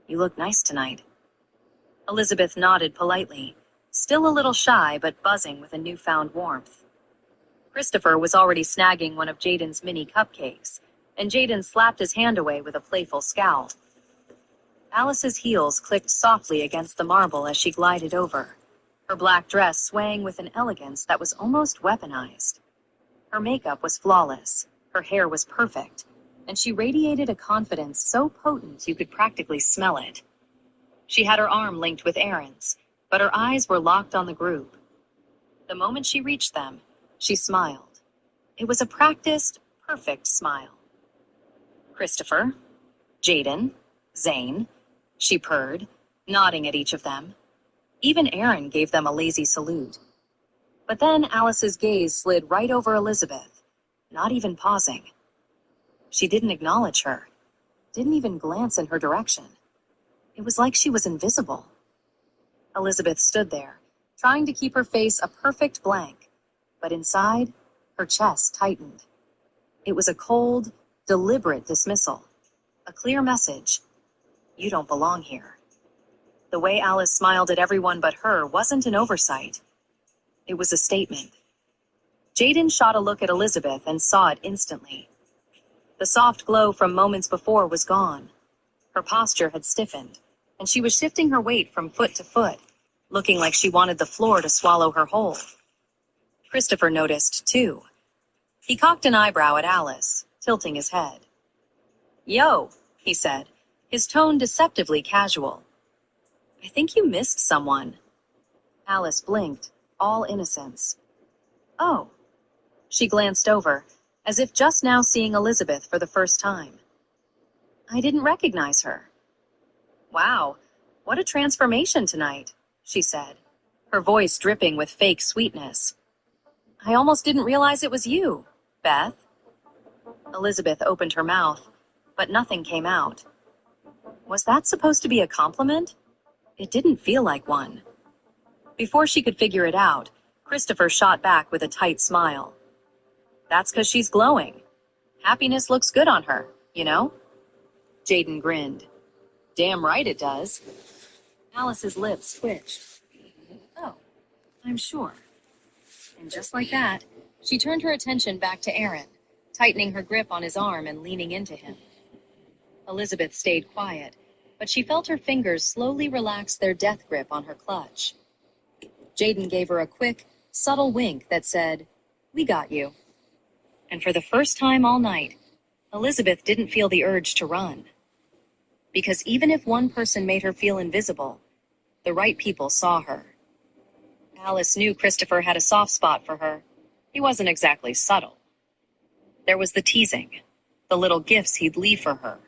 "You look nice tonight." Elizabeth nodded politely, still a little shy but buzzing with a newfound warmth. Christopher was already snagging one of Jaden's mini cupcakes, and Jaden slapped his hand away with a playful scowl. Alice's heels clicked softly against the marble as she glided over, her black dress swaying with an elegance that was almost weaponized. Her makeup was flawless, her hair was perfect, and she radiated a confidence so potent you could practically smell it. She had her arm linked with Aaron's, but her eyes were locked on the group. The moment she reached them, she smiled. It was a practiced, perfect smile. "Christopher, Jaden, Zane," she purred, nodding at each of them. Even Aaron gave them a lazy salute. But then Alice's gaze slid right over Elizabeth, not even pausing. She didn't acknowledge her, didn't even glance in her direction. It was like she was invisible. Elizabeth stood there, trying to keep her face a perfect blank, but inside, her chest tightened. It was a cold, deliberate dismissal, a clear message. You don't belong here. The way Alice smiled at everyone but her wasn't an oversight. It was a statement. Jaden shot a look at Elizabeth and saw it instantly. The soft glow from moments before was gone. Her posture had stiffened, and she was shifting her weight from foot to foot, looking like she wanted the floor to swallow her whole. Christopher noticed, too. He cocked an eyebrow at Alice, tilting his head. "Yo," he said, his tone deceptively casual. "I think you missed someone." Alice blinked, all innocence. "Oh." She glanced over, as if just now seeing Elizabeth for the first time. "I didn't recognize her." "Wow, what a transformation tonight," she said, her voice dripping with fake sweetness. "I almost didn't realize it was you, Beth." Elizabeth opened her mouth, but nothing came out. Was that supposed to be a compliment? It didn't feel like one. Before she could figure it out, Christopher shot back with a tight smile. "That's 'cause she's glowing. Happiness looks good on her, you know?" Jaden grinned. "Damn right it does." Alice's lips twitched. "Oh, I'm sure." And just like that, she turned her attention back to Aaron, tightening her grip on his arm and leaning into him. Elizabeth stayed quiet, but she felt her fingers slowly relax their death grip on her clutch. Jaden gave her a quick, subtle wink that said, "We got you." And for the first time all night, Elizabeth didn't feel the urge to run. Because even if one person made her feel invisible, the right people saw her. Alice knew Christopher had a soft spot for her. He wasn't exactly subtle. There was the teasing, the little gifts he'd leave for her,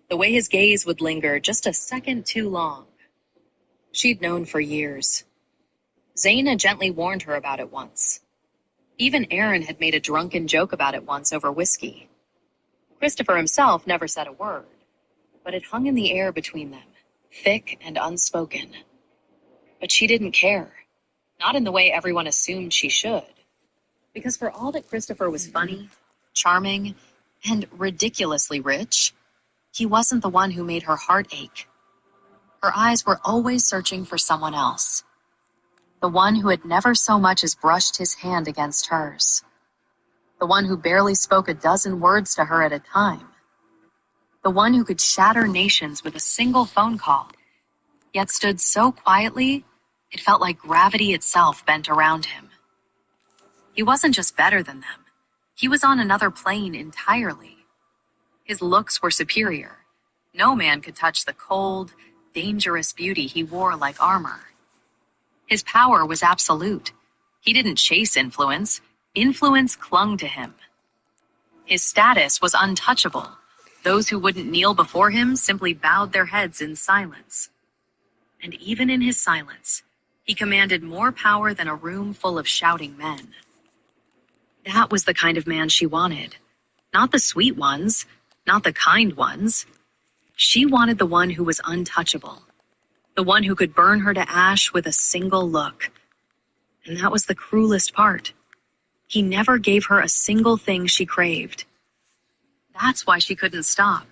the way his gaze would linger just a second too long. She'd known for years. Zane had gently warned her about it once. Even Aaron had made a drunken joke about it once over whiskey. Christopher himself never said a word, but it hung in the air between them, thick and unspoken. But she didn't care, not in the way everyone assumed she should. Because for all that Christopher was funny, charming, and ridiculously rich, he wasn't the one who made her heart ache. Her eyes were always searching for someone else. The one who had never so much as brushed his hand against hers. The one who barely spoke a dozen words to her at a time. The one who could shatter nations with a single phone call, yet stood so quietly, it felt like gravity itself bent around him. He wasn't just better than them. He was on another plane entirely. His looks were superior. No man could touch the cold, dangerous beauty he wore like armor. His power was absolute. He didn't chase influence. Influence clung to him. His status was untouchable. Those who wouldn't kneel before him simply bowed their heads in silence. And even in his silence, he commanded more power than a room full of shouting men. That was the kind of man she wanted. Not the sweet ones, not the kind ones. She wanted the one who was untouchable. The one who could burn her to ash with a single look. And that was the cruelest part. He never gave her a single thing she craved. That's why she couldn't stop.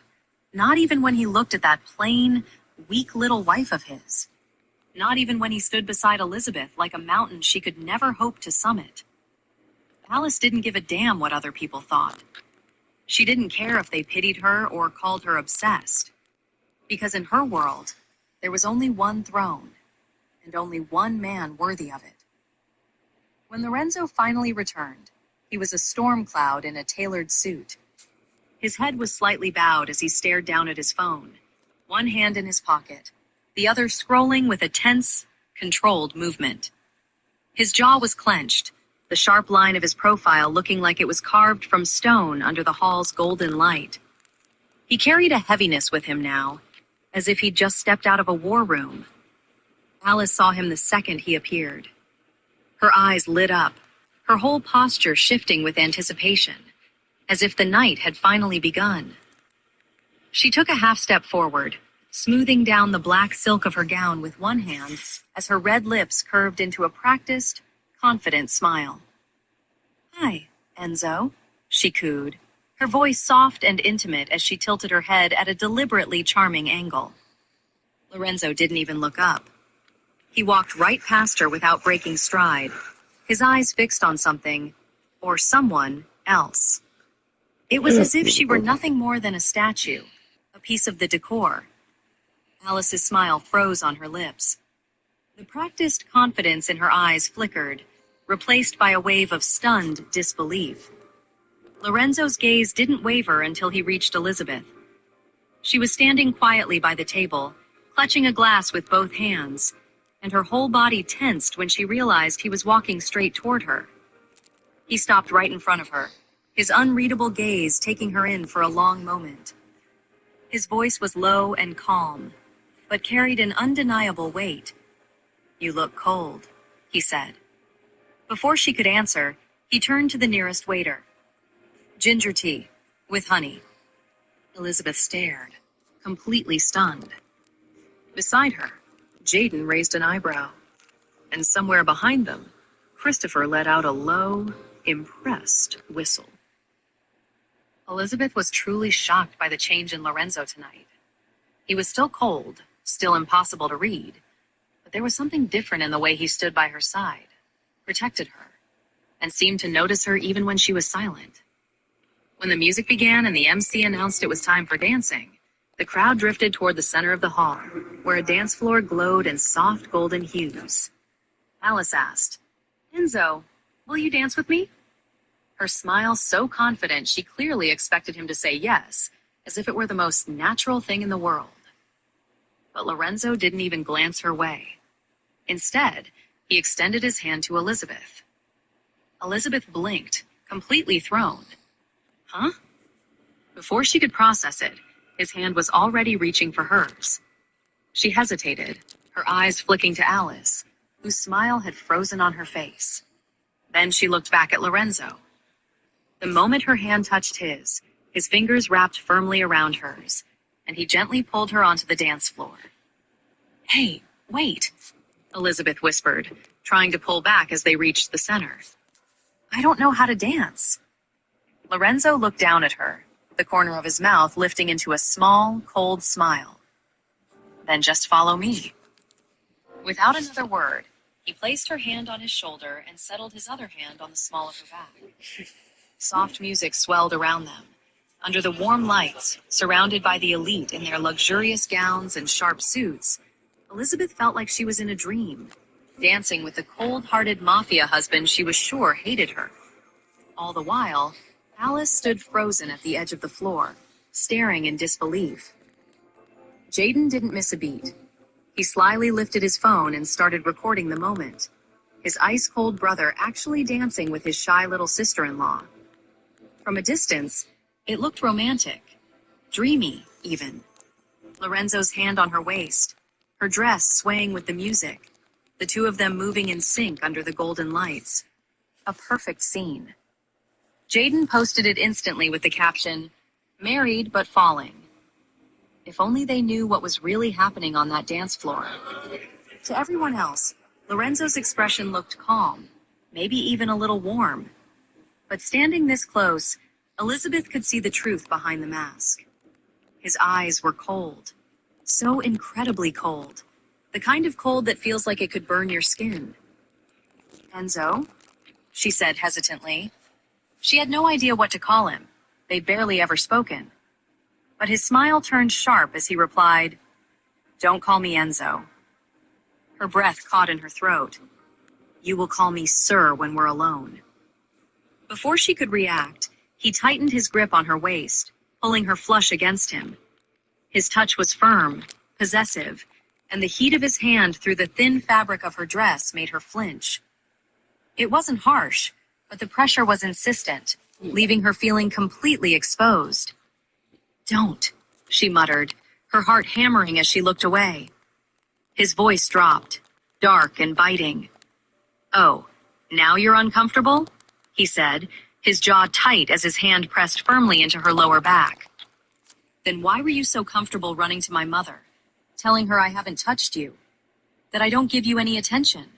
Not even when he looked at that plain, weak little wife of his. Not even when he stood beside Elizabeth like a mountain she could never hope to summit. Alice didn't give a damn what other people thought. She didn't care if they pitied her or called her obsessed. Because in her world, there was only one throne, and only one man worthy of it. When Lorenzo finally returned, he was a storm cloud in a tailored suit. His head was slightly bowed as he stared down at his phone, one hand in his pocket, the other scrolling with a tense, controlled movement. His jaw was clenched, the sharp line of his profile looking like it was carved from stone under the hall's golden light. He carried a heaviness with him now, as if he'd just stepped out of a war room. Alice saw him the second he appeared. Her eyes lit up, her whole posture shifting with anticipation, as if the night had finally begun. She took a half step forward, smoothing down the black silk of her gown with one hand as her red lips curved into a practiced, confident smile. "Hi, Enzo," she cooed, her voice soft and intimate as she tilted her head at a deliberately charming angle. Lorenzo didn't even look up. He walked right past her without breaking stride, his eyes fixed on something, or someone, else. It was as if she were nothing more than a statue, a piece of the decor. Alice's smile froze on her lips. The practiced confidence in her eyes flickered, replaced by a wave of stunned disbelief. Lorenzo's gaze didn't waver until he reached Elizabeth. She was standing quietly by the table, clutching a glass with both hands, and her whole body tensed when she realized he was walking straight toward her. He stopped right in front of her, his unreadable gaze taking her in for a long moment. His voice was low and calm, but carried an undeniable weight. "You look cold," he said. Before she could answer, he turned to the nearest waiter. "Ginger tea, with honey." Elizabeth stared, completely stunned. Beside her, Jaden raised an eyebrow, and somewhere behind them, Christopher let out a low, impressed whistle. Elizabeth was truly shocked by the change in Lorenzo tonight. He was still cold, still impossible to read, but there was something different in the way he stood by her side, protected her, and seemed to notice her even when she was silent. When the music began and the MC announced it was time for dancing, the crowd drifted toward the center of the hall, where a dance floor glowed in soft golden hues. Alice asked, "Enzo, will you dance with me?" Her smile so confident she clearly expected him to say yes, as if it were the most natural thing in the world. But Lorenzo didn't even glance her way. Instead, he extended his hand to Elizabeth. Elizabeth blinked, completely thrown. "Huh?" Before she could process it, his hand was already reaching for hers. She hesitated, her eyes flicking to Alice, whose smile had frozen on her face. Then she looked back at Lorenzo. The moment her hand touched his fingers wrapped firmly around hers, and he gently pulled her onto the dance floor. "Hey, wait," Elizabeth whispered, trying to pull back as they reached the center. "I don't know how to dance." Lorenzo looked down at her, the corner of his mouth lifting into a small, cold smile. "Then just follow me." Without another word, he placed her hand on his shoulder and settled his other hand on the small of her back. Soft music swelled around them. Under the warm lights, surrounded by the elite in their luxurious gowns and sharp suits, Elizabeth felt like she was in a dream, dancing with the cold-hearted mafia husband she was sure hated her. All the while, Alice stood frozen at the edge of the floor, staring in disbelief. Jaden didn't miss a beat. He slyly lifted his phone and started recording the moment, his ice-cold brother actually dancing with his shy little sister-in-law. From a distance, it looked romantic, dreamy even. Lorenzo's hand on her waist, her dress swaying with the music, the two of them moving in sync under the golden lights. A perfect scene. Jaden posted it instantly with the caption, "Married but falling." If only they knew what was really happening on that dance floor. To everyone else, Lorenzo's expression looked calm, maybe even a little warm. But standing this close, Elizabeth could see the truth behind the mask. His eyes were cold, so incredibly cold, the kind of cold that feels like it could burn your skin. "Enzo?" she said hesitantly. She had no idea what to call him. They'd barely ever spoken. But his smile turned sharp as he replied, "Don't call me Enzo." Her breath caught in her throat. "You will call me Sir when we're alone." Before she could react, he tightened his grip on her waist, pulling her flush against him. His touch was firm, possessive, and the heat of his hand through the thin fabric of her dress made her flinch. It wasn't harsh, but the pressure was insistent, leaving her feeling completely exposed. "Don't," she muttered, her heart hammering as she looked away. His voice dropped, dark and biting. "Oh, now you're uncomfortable?" he said, his jaw tight as his hand pressed firmly into her lower back. "Then why were you so comfortable running to my mother, telling her I haven't touched you, that I don't give you any attention?"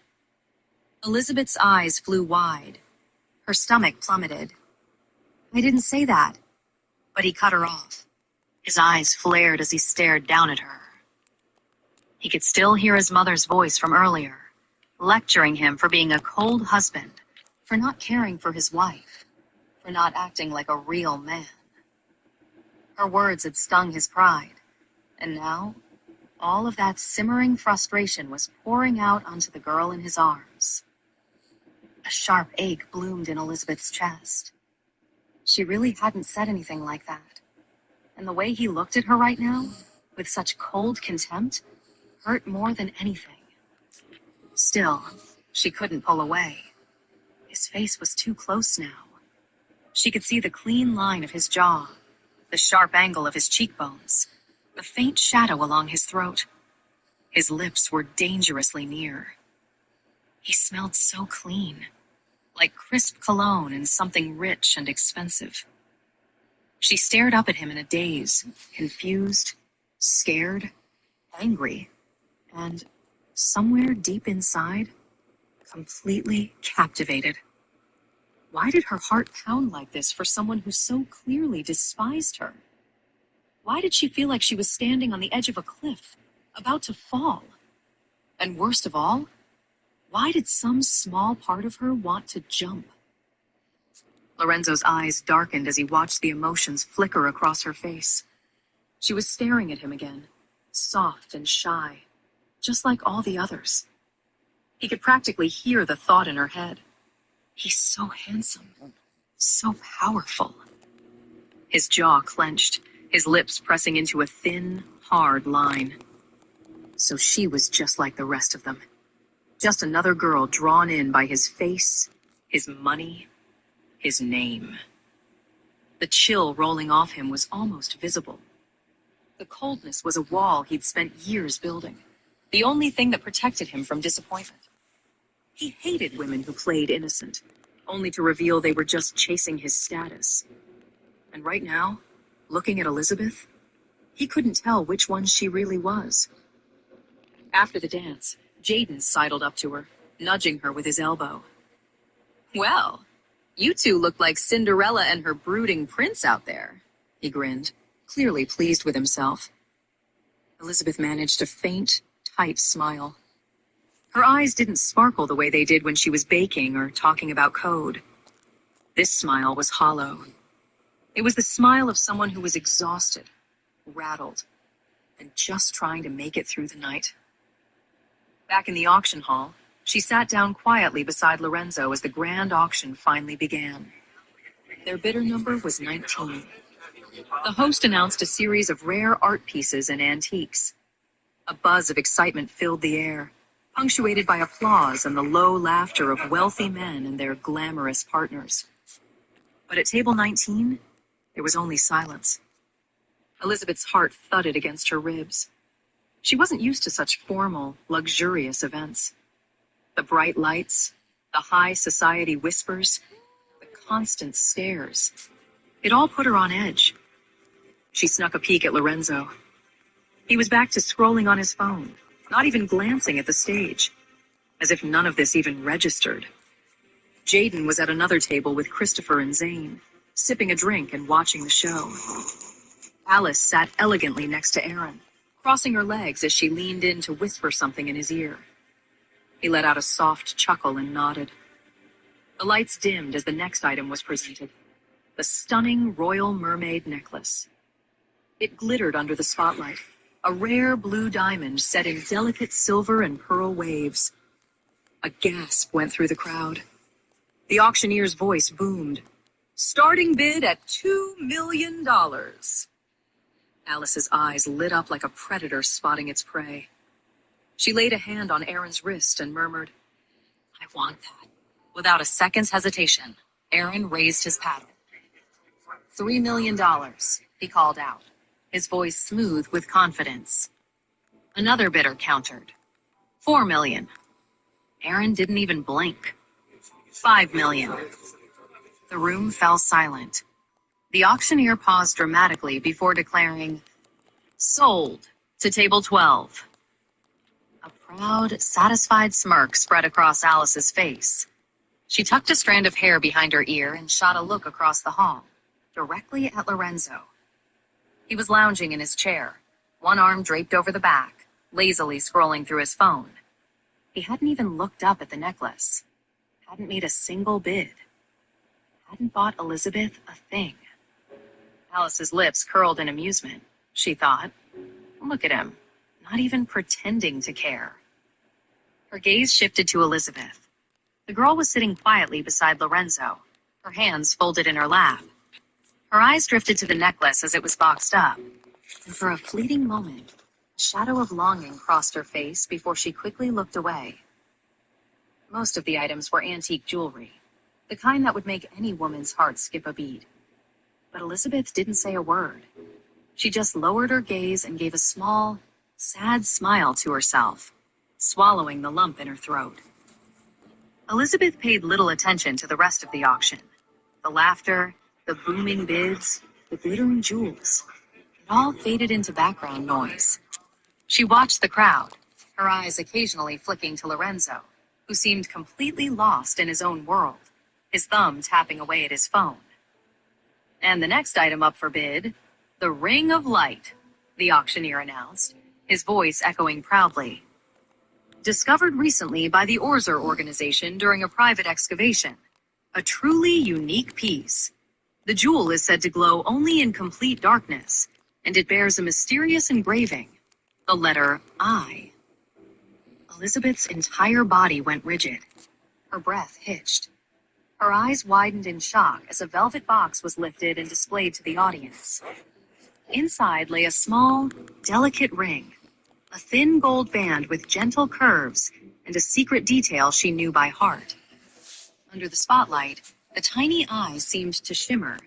Elizabeth's eyes flew wide. Her stomach plummeted. "I didn't say that." But he cut her off. His eyes flared as he stared down at her. He could still hear his mother's voice from earlier, lecturing him for being a cold husband, for not caring for his wife, for not acting like a real man. Her words had stung his pride, and now All of that simmering frustration was pouring out onto the girl in his arms. A sharp ache bloomed in Elizabeth's chest. She really hadn't said anything like that. And the way he looked at her right now, with such cold contempt, hurt more than anything. Still, she couldn't pull away. His face was too close now. She could see the clean line of his jaw, the sharp angle of his cheekbones, the faint shadow along his throat. His lips were dangerously near. He smelled so clean, like crisp cologne and something rich and expensive. She stared up at him in a daze, confused, scared, angry, and somewhere deep inside, completely captivated. Why did her heart pound like this for someone who so clearly despised her? Why did she feel like she was standing on the edge of a cliff, about to fall? And worst of all, why did some small part of her want to jump? Lorenzo's eyes darkened as he watched the emotions flicker across her face. She was staring at him again, soft and shy, just like all the others. He could practically hear the thought in her head. He's so handsome, so powerful. His jaw clenched, his lips pressing into a thin, hard line. So she was just like the rest of them. Just another girl drawn in by his face, his money, his name. The chill rolling off him was almost visible. The coldness was a wall he'd spent years building, the only thing that protected him from disappointment. He hated women who played innocent, only to reveal they were just chasing his status. And right now, looking at Elizabeth, he couldn't tell which one she really was. After the dance, Jaden sidled up to her, nudging her with his elbow. "Well, you two look like Cinderella and her brooding prince out there," he grinned, clearly pleased with himself. Elizabeth managed a faint, tight smile. Her eyes didn't sparkle the way they did when she was baking or talking about code. This smile was hollow. It was the smile of someone who was exhausted, rattled, and just trying to make it through the night. Back in the auction hall, she sat down quietly beside Lorenzo as the grand auction finally began. Their bidder number was 19. The host announced a series of rare art pieces and antiques. A buzz of excitement filled the air, punctuated by applause and the low laughter of wealthy men and their glamorous partners. But at table 19, there was only silence. Elizabeth's heart thudded against her ribs. She wasn't used to such formal, luxurious events. The bright lights, the high society whispers, the constant stares. It all put her on edge. She snuck a peek at Lorenzo. He was back to scrolling on his phone, not even glancing at the stage, as if none of this even registered. Jaden was at another table with Christopher and Zane, sipping a drink and watching the show. Alice sat elegantly next to Aaron, crossing her legs as she leaned in to whisper something in his ear. He let out a soft chuckle and nodded. The lights dimmed as the next item was presented, the stunning Royal Mermaid necklace. It glittered under the spotlight, a rare blue diamond set in delicate silver and pearl waves. A gasp went through the crowd. The auctioneer's voice boomed. "Starting bid at $2 million. Alice's eyes lit up like a predator spotting its prey. She laid a hand on Aaron's wrist and murmured, "I want that." Without a second's hesitation, Aaron raised his paddle. $3 million, he called out, his voice smooth with confidence. Another bidder countered. $4 million. Aaron didn't even blink. $5 million. The room fell silent. The auctioneer paused dramatically before declaring, "Sold to table 12. A proud, satisfied smirk spread across Alice's face. She tucked a strand of hair behind her ear and shot a look across the hall, directly at Lorenzo. He was lounging in his chair, one arm draped over the back, lazily scrolling through his phone. He hadn't even looked up at the necklace, hadn't made a single bid, hadn't bought Elizabeth a thing. Alice's lips curled in amusement. She thought, "Look at him, not even pretending to care. Her gaze shifted to Elizabeth. The girl was sitting quietly beside Lorenzo, her hands folded in her lap. Her eyes drifted to the necklace as it was boxed up, and for a fleeting moment, a shadow of longing crossed her face before she quickly looked away. Most of the items were antique jewelry, the kind that would make any woman's heart skip a beat. But Elizabeth didn't say a word. She just lowered her gaze and gave a small, sad smile to herself, swallowing the lump in her throat. Elizabeth paid little attention to the rest of the auction. The laughter, the booming bids, the glittering jewels. It all faded into background noise. She watched the crowd, her eyes occasionally flicking to Lorenzo, who seemed completely lost in his own world, his thumb tapping away at his phone. And the next item up for bid, the Ring of Light, the auctioneer announced, his voice echoing proudly. Discovered recently by the Orzer organization during a private excavation. A truly unique piece. The jewel is said to glow only in complete darkness, and it bears a mysterious engraving, the letter I. Elizabeth's entire body went rigid. Her breath hitched. Her eyes widened in shock as a velvet box was lifted and displayed to the audience. Inside lay a small, delicate ring, a thin gold band with gentle curves and a secret detail she knew by heart. Under the spotlight, the tiny eye seemed to shimmer,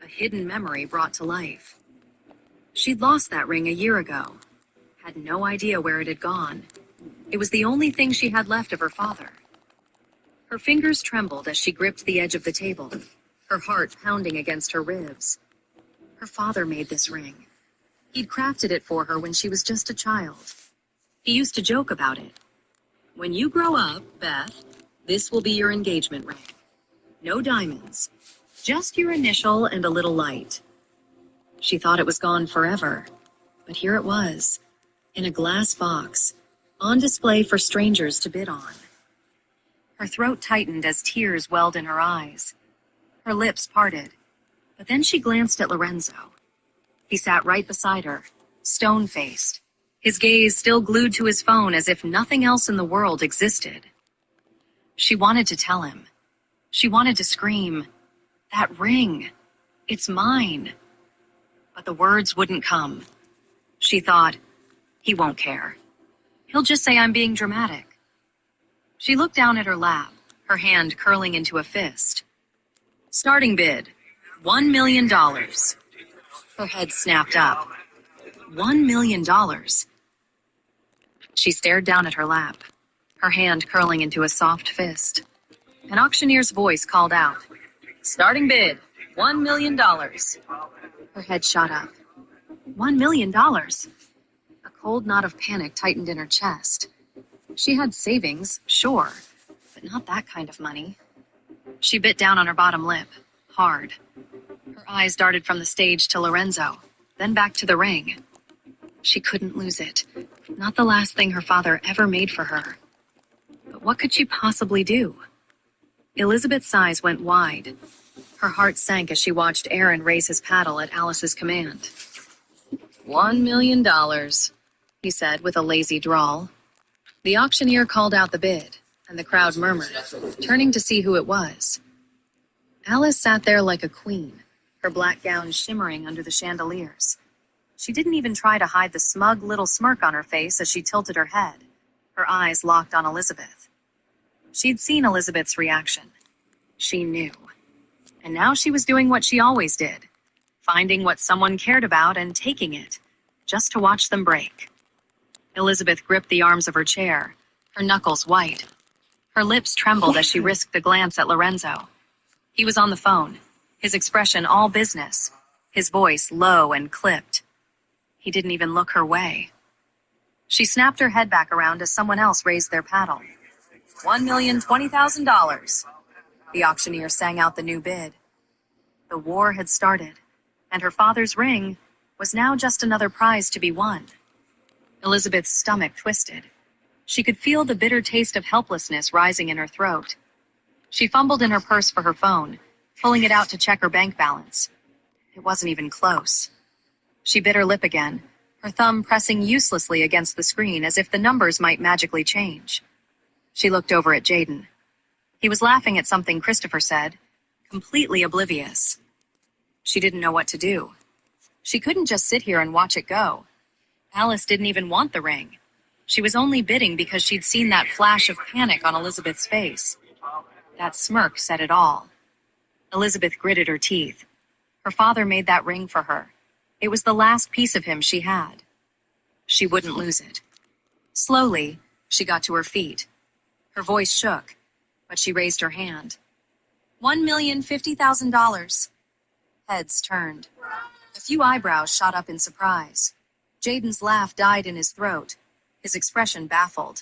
a hidden memory brought to life. She'd lost that ring a year ago, had no idea where it had gone. It was the only thing she had left of her father. Her fingers trembled as she gripped the edge of the table, her heart pounding against her ribs. Her father made this ring. He'd crafted it for her when she was just a child. He used to joke about it. When you grow up, Beth, this will be your engagement ring. No diamonds, just your initial and a little light. She thought it was gone forever, but here it was, in a glass box, on display for strangers to bid on. Her throat tightened as tears welled in her eyes. Her lips parted, but then she glanced at Lorenzo. He sat right beside her, stone-faced, his gaze still glued to his phone as if nothing else in the world existed. She wanted to tell him. She wanted to scream, "That ring! It's mine!" But the words wouldn't come. She thought, he won't care. He'll just say I'm being dramatic. She looked down at her lap, her hand curling into a fist. Starting bid, $1 million. Her head snapped up. $1 million. She stared down at her lap, her hand curling into a soft fist. An auctioneer's voice called out, "Starting bid, $1 million. Her head shot up. $1 million. A cold knot of panic tightened in her chest. She had savings, sure, but not that kind of money. She bit down on her bottom lip, hard. Her eyes darted from the stage to Lorenzo, then back to the ring. She couldn't lose it. Not the last thing her father ever made for her. But what could she possibly do? Elizabeth's eyes went wide. Her heart sank as she watched Aaron raise his paddle at Alice's command. $1 million, he said with a lazy drawl. The auctioneer called out the bid, and the crowd murmured, turning to see who it was. Alice sat there like a queen, her black gown shimmering under the chandeliers. She didn't even try to hide the smug little smirk on her face as she tilted her head, her eyes locked on Elizabeth. She'd seen Elizabeth's reaction. She knew. And now she was doing what she always did, finding what someone cared about and taking it, just to watch them break. Elizabeth gripped the arms of her chair, her knuckles white. Her lips trembled as she risked a glance at Lorenzo. He was on the phone, his expression all business, his voice low and clipped. He didn't even look her way. She snapped her head back around as someone else raised their paddle. $1,020,000. The auctioneer sang out the new bid. The war had started, and her father's ring was now just another prize to be won. Elizabeth's stomach twisted. She could feel the bitter taste of helplessness rising in her throat. She fumbled in her purse for her phone, pulling it out to check her bank balance. It wasn't even close. She bit her lip again, her thumb pressing uselessly against the screen as if the numbers might magically change. She looked over at Jaden. He was laughing at something Christopher said, completely oblivious. She didn't know what to do. She couldn't just sit here and watch it go. Alice didn't even want the ring. She was only bidding because she'd seen that flash of panic on Elizabeth's face. That smirk said it all. Elizabeth gritted her teeth. Her father made that ring for her. It was the last piece of him she had. She wouldn't lose it. Slowly, she got to her feet. Her voice shook, but she raised her hand. $1,050,000. Heads turned. A few eyebrows shot up in surprise. Jaden's laugh died in his throat, his expression baffled.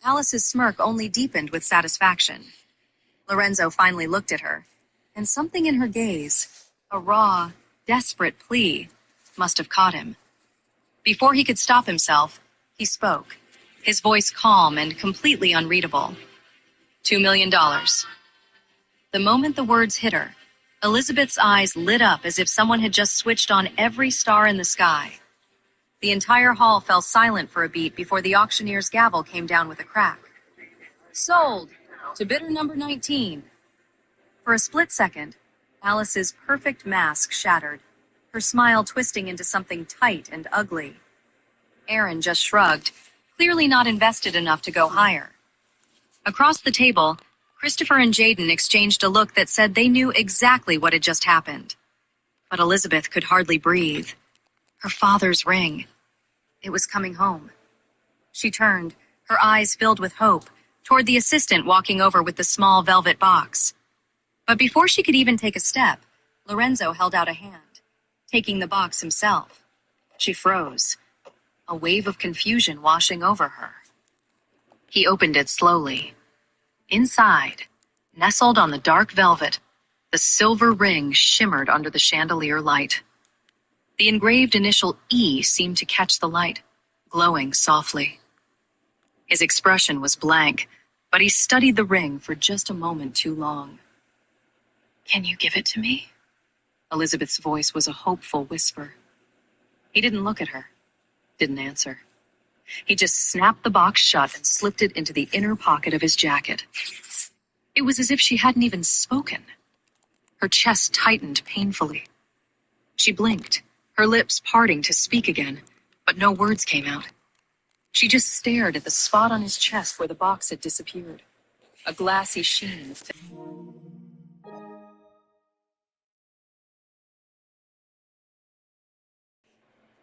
Alice's smirk only deepened with satisfaction. Lorenzo finally looked at her, and something in her gaze, a raw, desperate plea, must have caught him. Before he could stop himself, he spoke, his voice calm and completely unreadable. $2 million. The moment the words hit her, Elizabeth's eyes lit up as if someone had just switched on every star in the sky. The entire hall fell silent for a beat before the auctioneer's gavel came down with a crack. Sold to bidder number 19. For a split second, Alice's perfect mask shattered, her smile twisting into something tight and ugly. Aaron just shrugged, clearly not invested enough to go higher. Across the table, Christopher and Jaden exchanged a look that said they knew exactly what had just happened. But Elizabeth could hardly breathe. Her father's ring. It was coming home. She turned, her eyes filled with hope, toward the assistant walking over with the small velvet box. But before she could even take a step, Lorenzo held out a hand, taking the box himself. She froze, a wave of confusion washing over her. He opened it slowly. Inside, nestled on the dark velvet, the silver ring shimmered under the chandelier light. The engraved initial E seemed to catch the light, glowing softly. His expression was blank, but he studied the ring for just a moment too long. "Can you give it to me?" Elizabeth's voice was a hopeful whisper. He didn't look at her, didn't answer. He just snapped the box shut and slipped it into the inner pocket of his jacket. It was as if she hadn't even spoken. Her chest tightened painfully. She blinked, her lips parting to speak again, but no words came out. She just stared at the spot on his chest where the box had disappeared. A glassy sheen.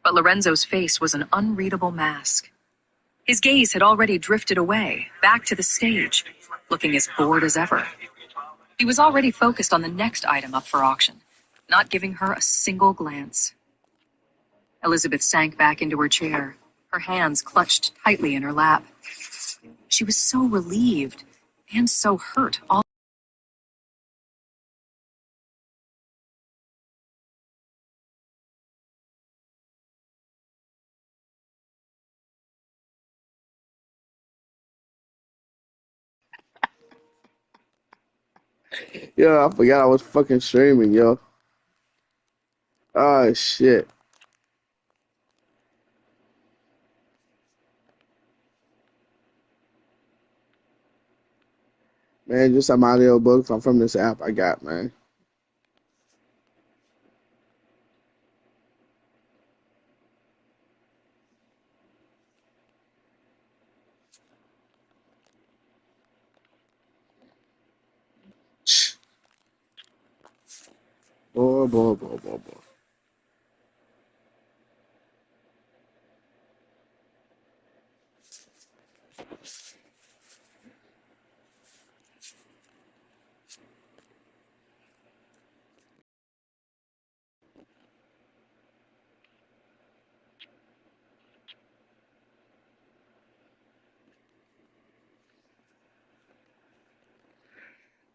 But Lorenzo's face was an unreadable mask. His gaze had already drifted away, back to the stage, looking as bored as ever. He was already focused on the next item up for auction, not giving her a single glance. Elizabeth sank back into her chair, her hands clutched tightly in her lap. She was so relieved and so hurt all. Yo, I forgot I was fucking streaming, yo. Oh shit. Man, just some audio books from this app I got, man. Boy, boy, boy, boy, boy.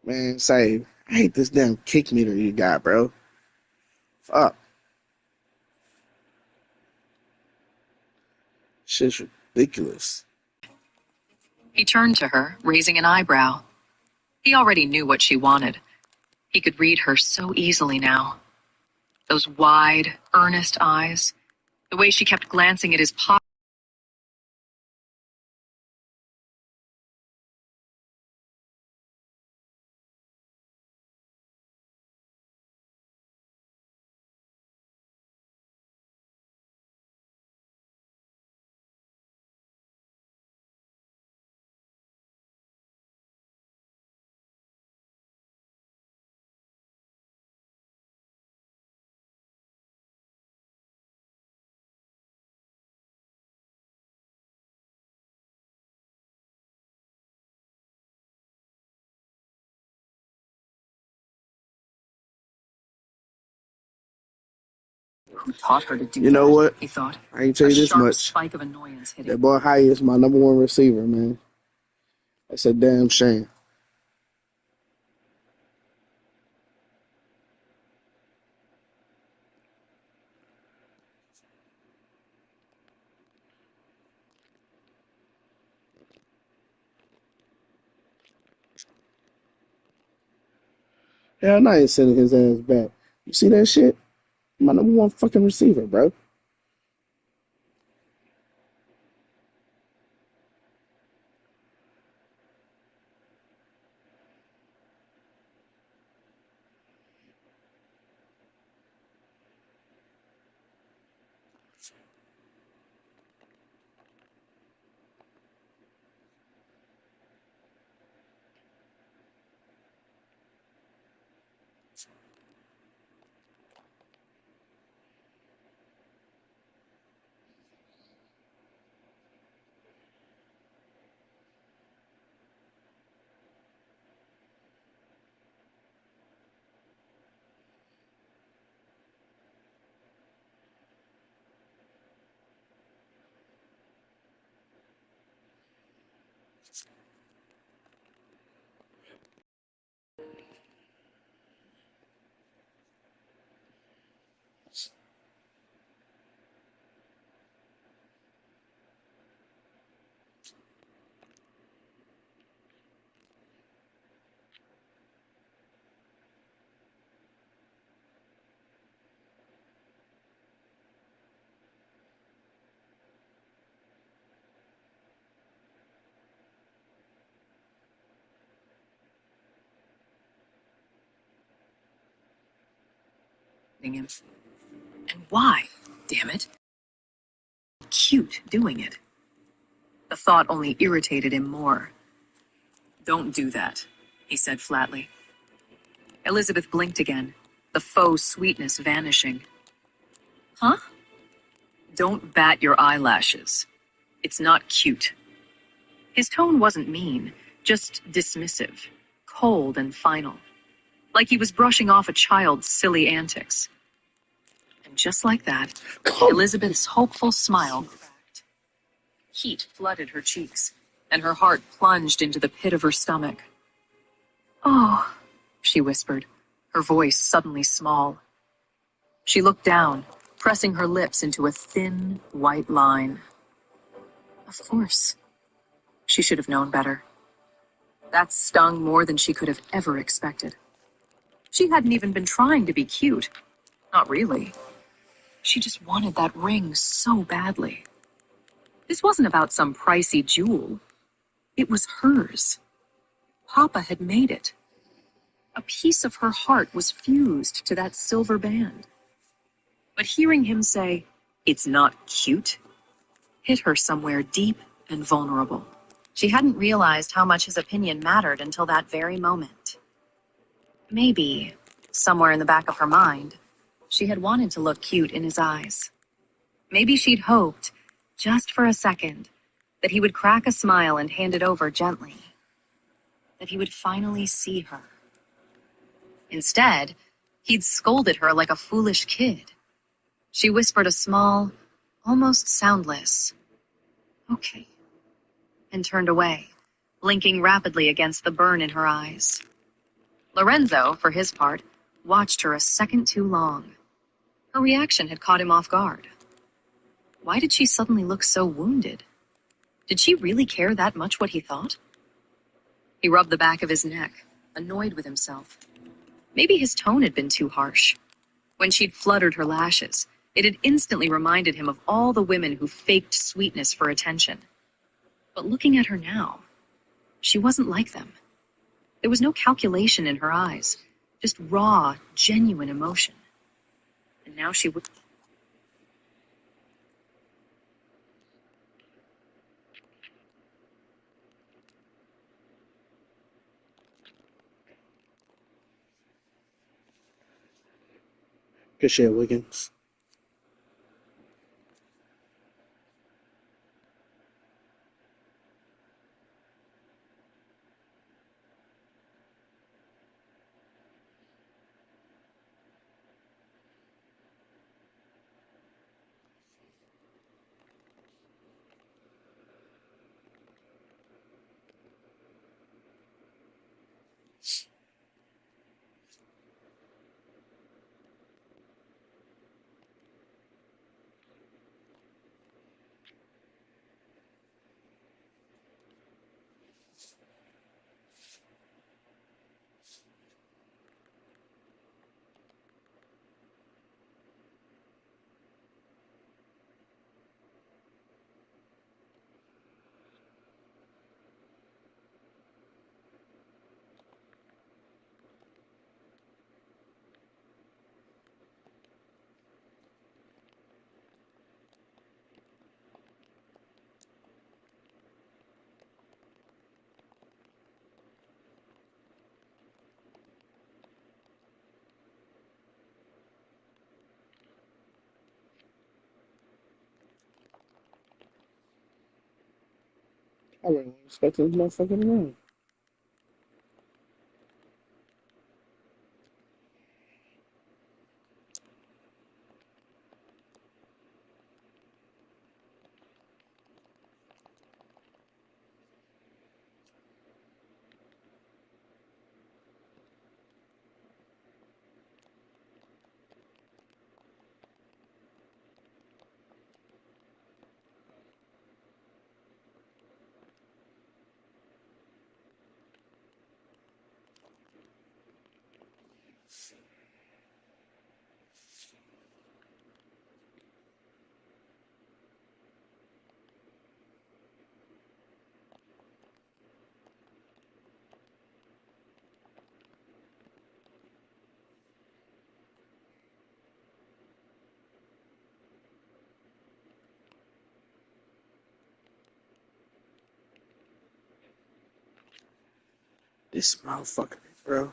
Man, say, I hate this damn kick meter you got, bro. Fuck. Shit's ridiculous. He turned to her, raising an eyebrow. He already knew what she wanted. He could read her so easily now. Those wide, earnest eyes, The way she kept glancing at his pocket. Who taught her to do You know that? what? He thought. I ain't tell you this Sharp much. spike of annoyance hit That him. boy Hyde is my #1 receiver, man. That's a damn shame. Hell no, I ain't sending his ass back. You see that shit? My #1 fucking receiver, bro. Him. And why? Damn it. Cute doing it. The thought only irritated him more. Don't do that, he said flatly. Elizabeth blinked again, the faux sweetness vanishing. Huh? Don't bat your eyelashes. It's not cute. His tone wasn't mean, just dismissive, cold and final, like he was brushing off a child's silly antics. And just like that, Elizabeth's hopeful smile cracked. Heat flooded her cheeks, and her heart plunged into the pit of her stomach. Oh, she whispered, her voice suddenly small. She looked down, pressing her lips into a thin, white line. Of course. She should have known better. That stung more than she could have ever expected. She hadn't even been trying to be cute. Not really. She just wanted that ring so badly. This wasn't about some pricey jewel. It was hers. Papa had made it. A piece of her heart was fused to that silver band. But hearing him say, "It's not cute," hit her somewhere deep and vulnerable. She hadn't realized how much his opinion mattered until that very moment. Maybe, somewhere in the back of her mind, she had wanted to look cute in his eyes. Maybe she'd hoped, just for a second, that he would crack a smile and hand it over gently. That he would finally see her. Instead, he'd scolded her like a foolish kid. She whispered a small, almost soundless, "Okay," and turned away, blinking rapidly against the burn in her eyes. Lorenzo, for his part, watched her a second too long. Her reaction had caught him off guard. Why did she suddenly look so wounded? Did she really care that much what he thought? He rubbed the back of his neck, annoyed with himself. Maybe his tone had been too harsh. When she'd fluttered her lashes, It had instantly reminded him of all the women who faked sweetness for attention. But looking at her now, she wasn't like them. There was no calculation in her eyes, just raw, genuine emotion. And now she would... Good shit, Wiggins. I wasn't expecting this motherfucker to win. This motherfucker, bro.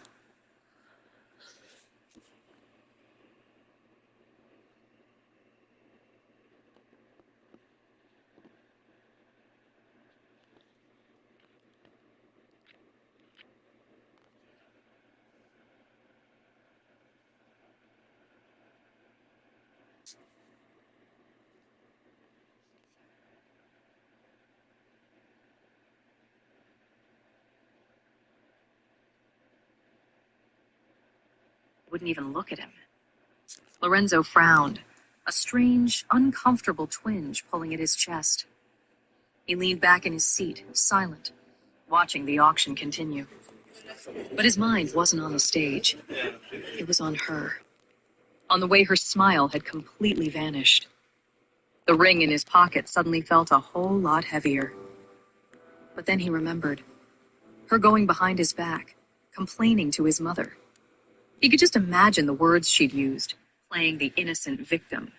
wouldn't even look at him. Lorenzo frowned, a strange, uncomfortable twinge pulling at his chest. He leaned back in his seat, silent, watching the auction continue. But his mind wasn't on the stage. It was on her, on the way her smile had completely vanished. The ring in his pocket suddenly felt a whole lot heavier. But then he remembered. Her going behind his back, complaining to his mother. He could just imagine the words she'd used, playing the innocent victim.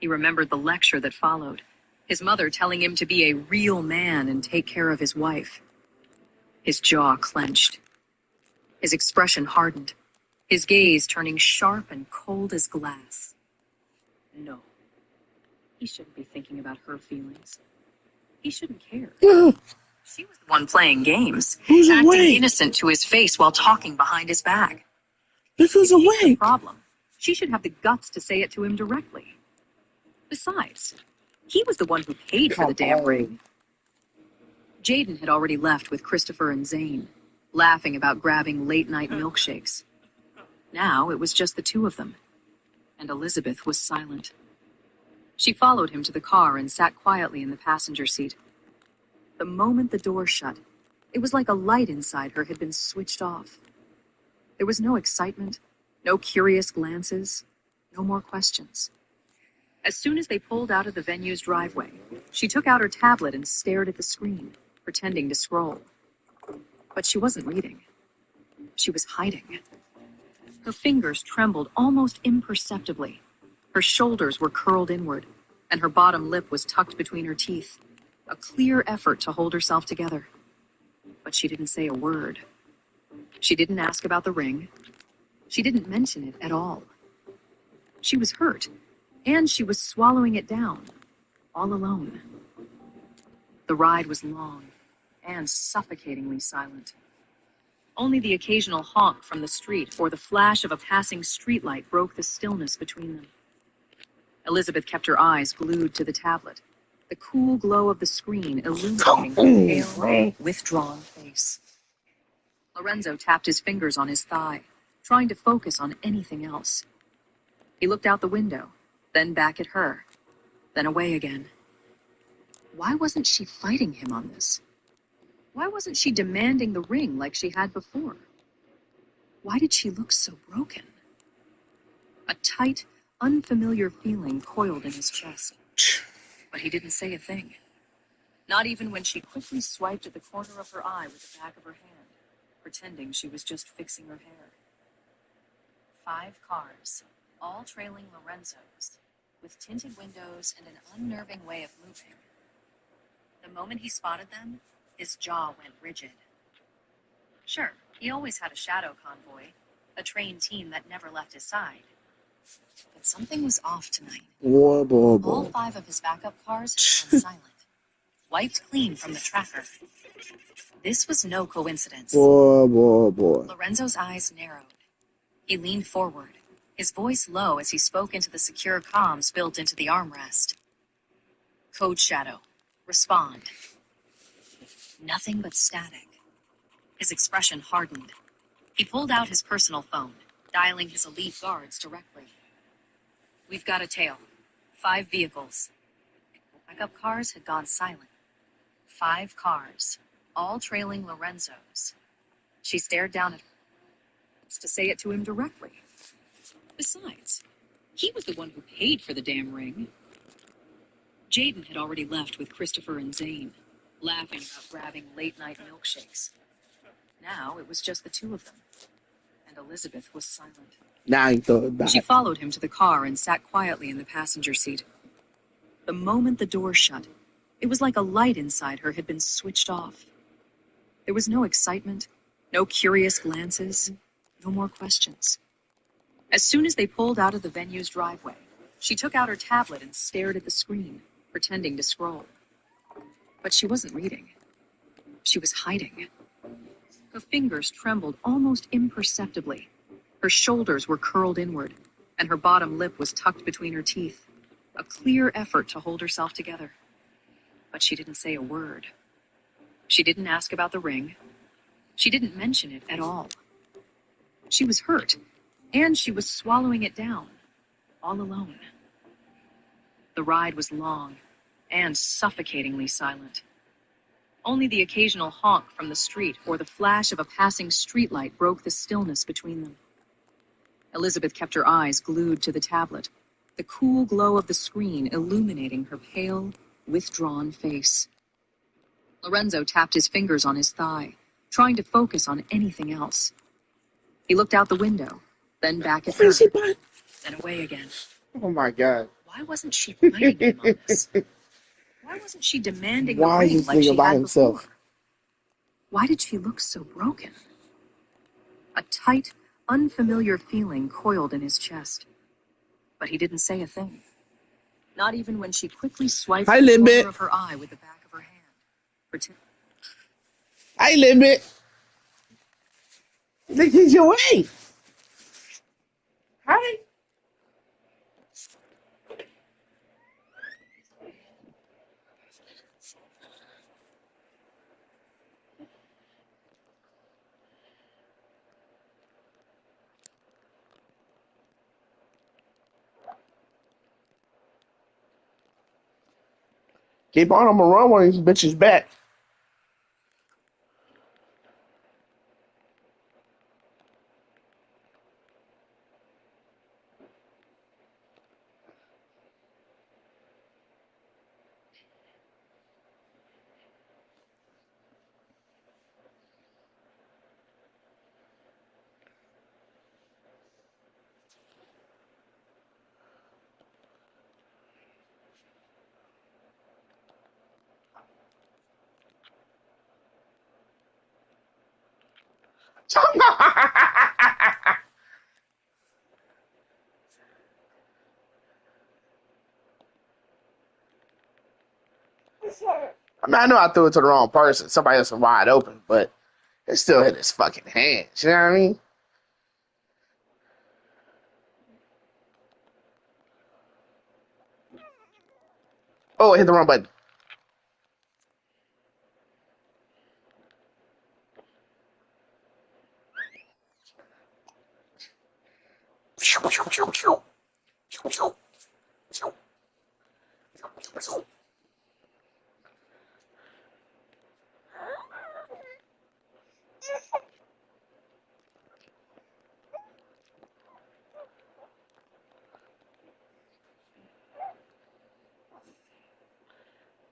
He remembered the lecture that followed, his mother telling him to be a real man and take care of his wife. His jaw clenched. His expression hardened, his gaze turning sharp and cold as glass. No, he shouldn't be thinking about her feelings. He shouldn't care. She was the one playing games, Who's acting awake? innocent to his face while talking behind his back. This was If he's the awake. problem, she should have the guts to say it to him directly. Besides, he was the one who paid for the damn ring. Jaden had already left with Christopher and Zane, laughing about grabbing late-night milkshakes. Now it was just the two of them, and Elizabeth was silent. She followed him to the car and sat quietly in the passenger seat. The moment the door shut, it was like a light inside her had been switched off. There was no excitement, no curious glances, no more questions. As soon as they pulled out of the venue's driveway, she took out her tablet and stared at the screen, pretending to scroll. But she wasn't reading. She was hiding. Her fingers trembled almost imperceptibly. Her shoulders were curled inward, and her bottom lip was tucked between her teeth, a clear effort to hold herself together. But she didn't say a word. She didn't ask about the ring. She didn't mention it at all. She was hurt, and she was swallowing it down, all alone. The ride was long and suffocatingly silent. Only the occasional honk from the street or the flash of a passing streetlight broke the stillness between them. Elizabeth kept her eyes glued to the tablet, the cool glow of the screen illuminating her pale, withdrawn face. Lorenzo tapped his fingers on his thigh, trying to focus on anything else. He looked out the window, then back at her, then away again. Why wasn't she fighting him on this? Why wasn't she demanding the ring like she had before? Why did she look so broken? A tight, unfamiliar feeling coiled in his chest. But he didn't say a thing. Not even when she quickly swiped at the corner of her eye with the back of her hand, pretending she was just fixing her hair. 5 cars, all trailing Lorenzo's, with tinted windows and an unnerving way of moving. The moment he spotted them, his jaw went rigid. Sure, he always had a shadow convoy, a trained team that never left his side. But something was off tonight. Boy, boy, boy. All 5 of his backup cars had gone silent, wiped clean from the tracker. This was no coincidence. Boy, boy, boy. Lorenzo's eyes narrowed. He leaned forward, his voice low as he spoke into the secure comms built into the armrest. Code Shadow, respond. Nothing but static. His expression hardened. He pulled out his personal phone, dialing his elite guards directly. We've got a tail. 5 vehicles. Backup cars had gone silent. 5 cars, all trailing Lorenzo's. She stared down at her to say it to him directly. Besides, he was the one who paid for the damn ring. Jaden had already left with Christopher and Zane, laughing about grabbing late-night milkshakes. Now it was just the 2 of them, and Elizabeth was silent. Now he throw it back. She followed him to the car and sat quietly in the passenger seat. The moment the door shut, it was like a light inside her had been switched off. There was no excitement, no curious glances, no more questions. As soon as they pulled out of the venue's driveway, she took out her tablet and stared at the screen, pretending to scroll. But she wasn't reading. She was hiding. Her fingers trembled almost imperceptibly. Her shoulders were curled inward, and her bottom lip was tucked between her teeth, a clear effort to hold herself together. But she didn't say a word. She didn't ask about the ring. She didn't mention it at all. She was hurt, and she was swallowing it down, all alone. The ride was long and suffocatingly silent. Only the occasional honk from the street or the flash of a passing streetlight broke the stillness between them. Elizabeth kept her eyes glued to the tablet, the cool glow of the screen illuminating her pale, withdrawn face. Lorenzo tapped his fingers on his thigh, trying to focus on anything else. He looked out the window, then back at her, then away again. Oh my God. Why wasn't she fighting him on this? Why wasn't she demanding the Why is ring this like nigga she by had himself? before? Why did she look so broken? A tight, unfamiliar feeling coiled in his chest. But he didn't say a thing. Not even when she quickly swiped Hi, the corner Limbit. of her eye with the back of her hand. Hi, Limbit. This is your way. Hi. Keep on, I'm gonna run one of these bitches back. I mean, I know I threw it to the wrong person. Somebody else was wide open, but it still hit his fucking hands. You know what I mean? Oh, I hit the wrong button.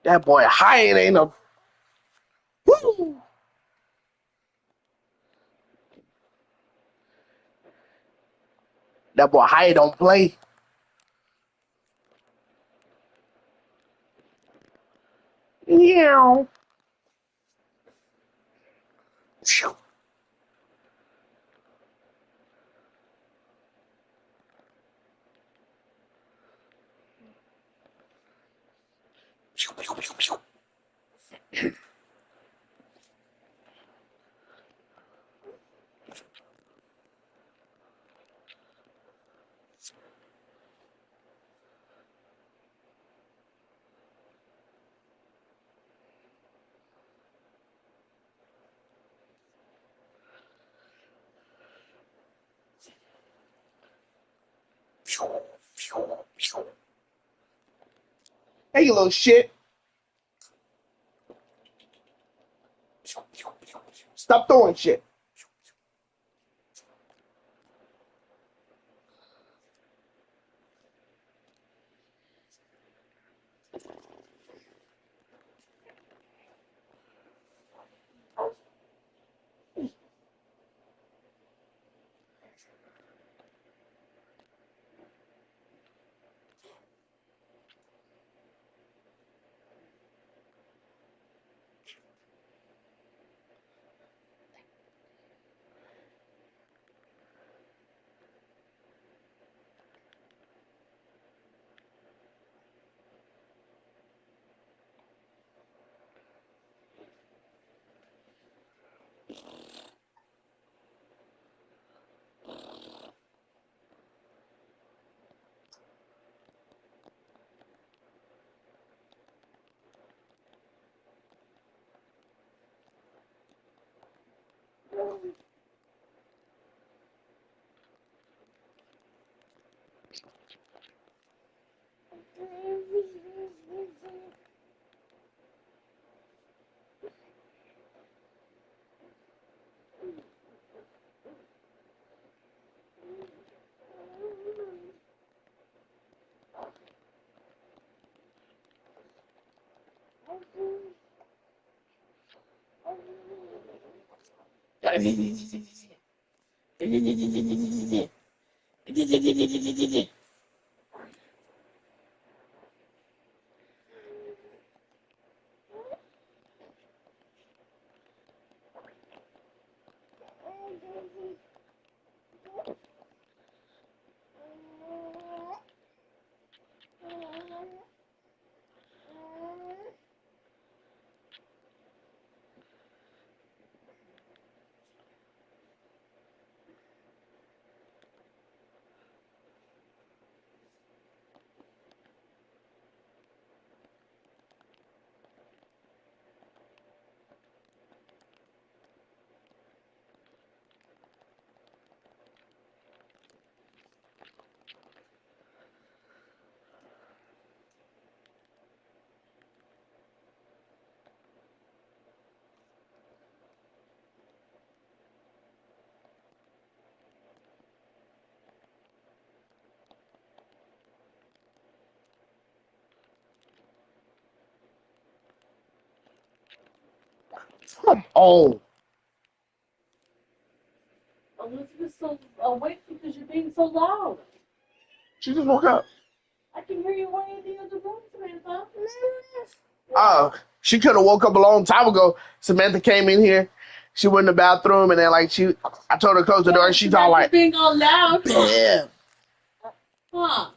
That boy high it ain't no. Woo! That boy high don't play. Yeah. Hey, you little shit. Stop throwing shit. Come on. Elizabeth's so awake because you're being so loud. She just woke up. I can hear you way in the other room, Samantha. She could have woke up a long time ago. Samantha came in here she went in the bathroom and then like I told her to close the door. She's all like being all loud. yeah. Huh.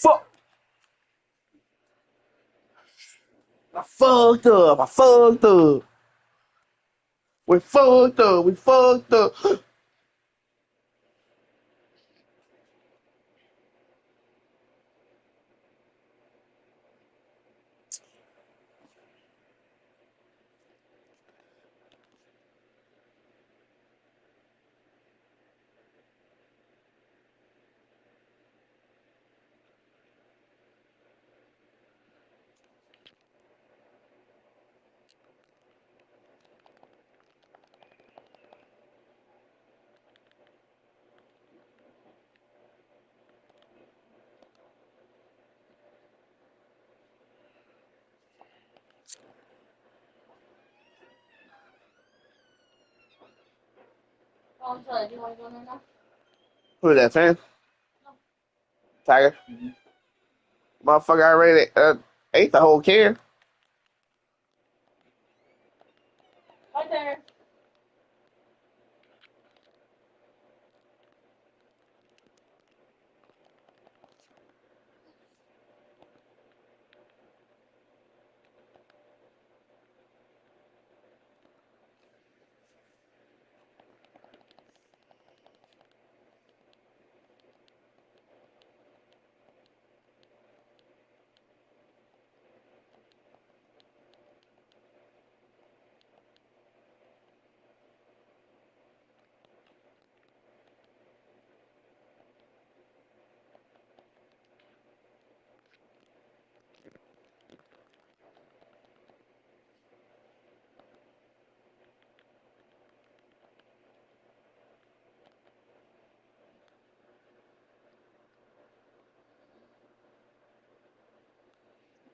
Fuck. I fucked up. I fucked up. We fucked up. We fucked up. I'm sorry, do you want to go there now? Who that fan? Tiger. Motherfucker already ate the whole can. Right there.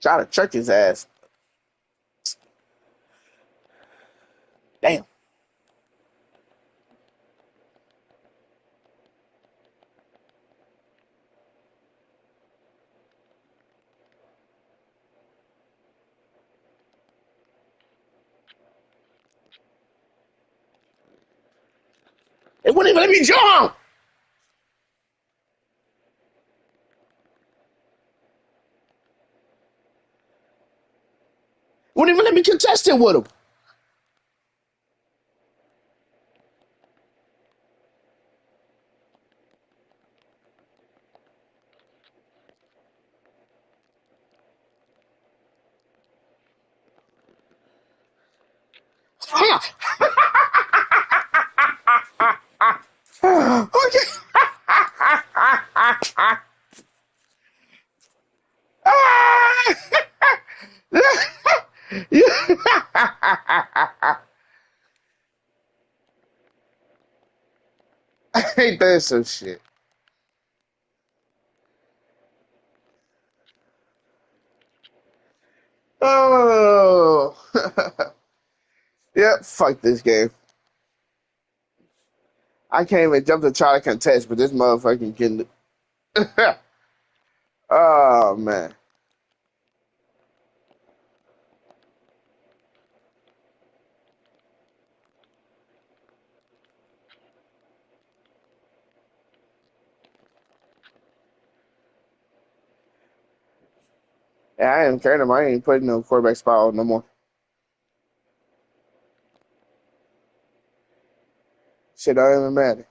Try to trick his ass. Damn. It wouldn't even let me jump. Wouldn't even let me contest it with him. Okay. Ain't that some shit? Oh. Yep, fuck this game. I can't even jump to try to contest, but this motherfucking can. Oh man. Yeah, I ain't caring him. I ain't putting no quarterback spot on no more. Shit don't even matter.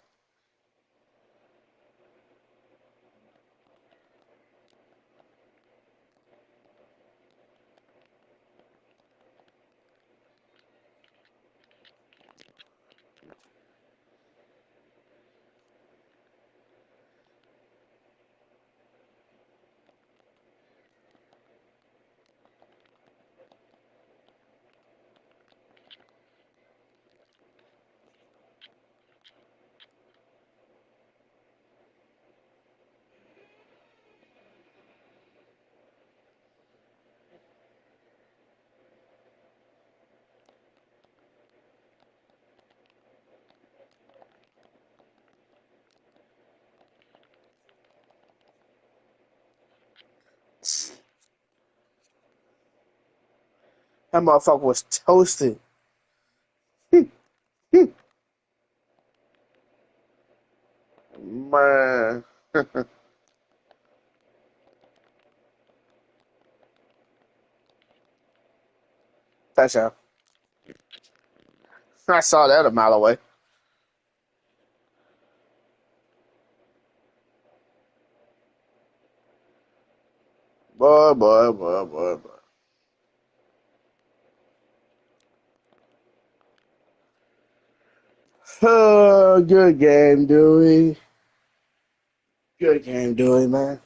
That motherfucker was toasted. Man. Touchdown. I saw that a mile away. Boy, boy, boy, boy, boy. Oh, good game, Dewey. Good game, Dewey, man.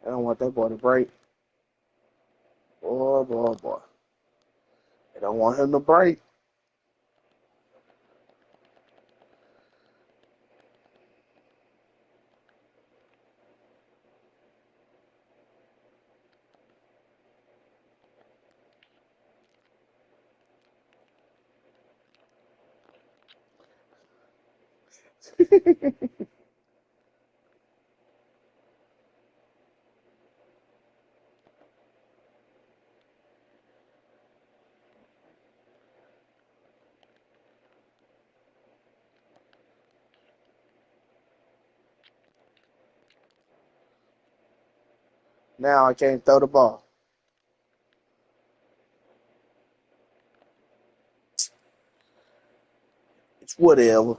I don't want that boy to break. Boy, boy, boy. I don't want him to break. Now I can't throw the ball. It's whatever.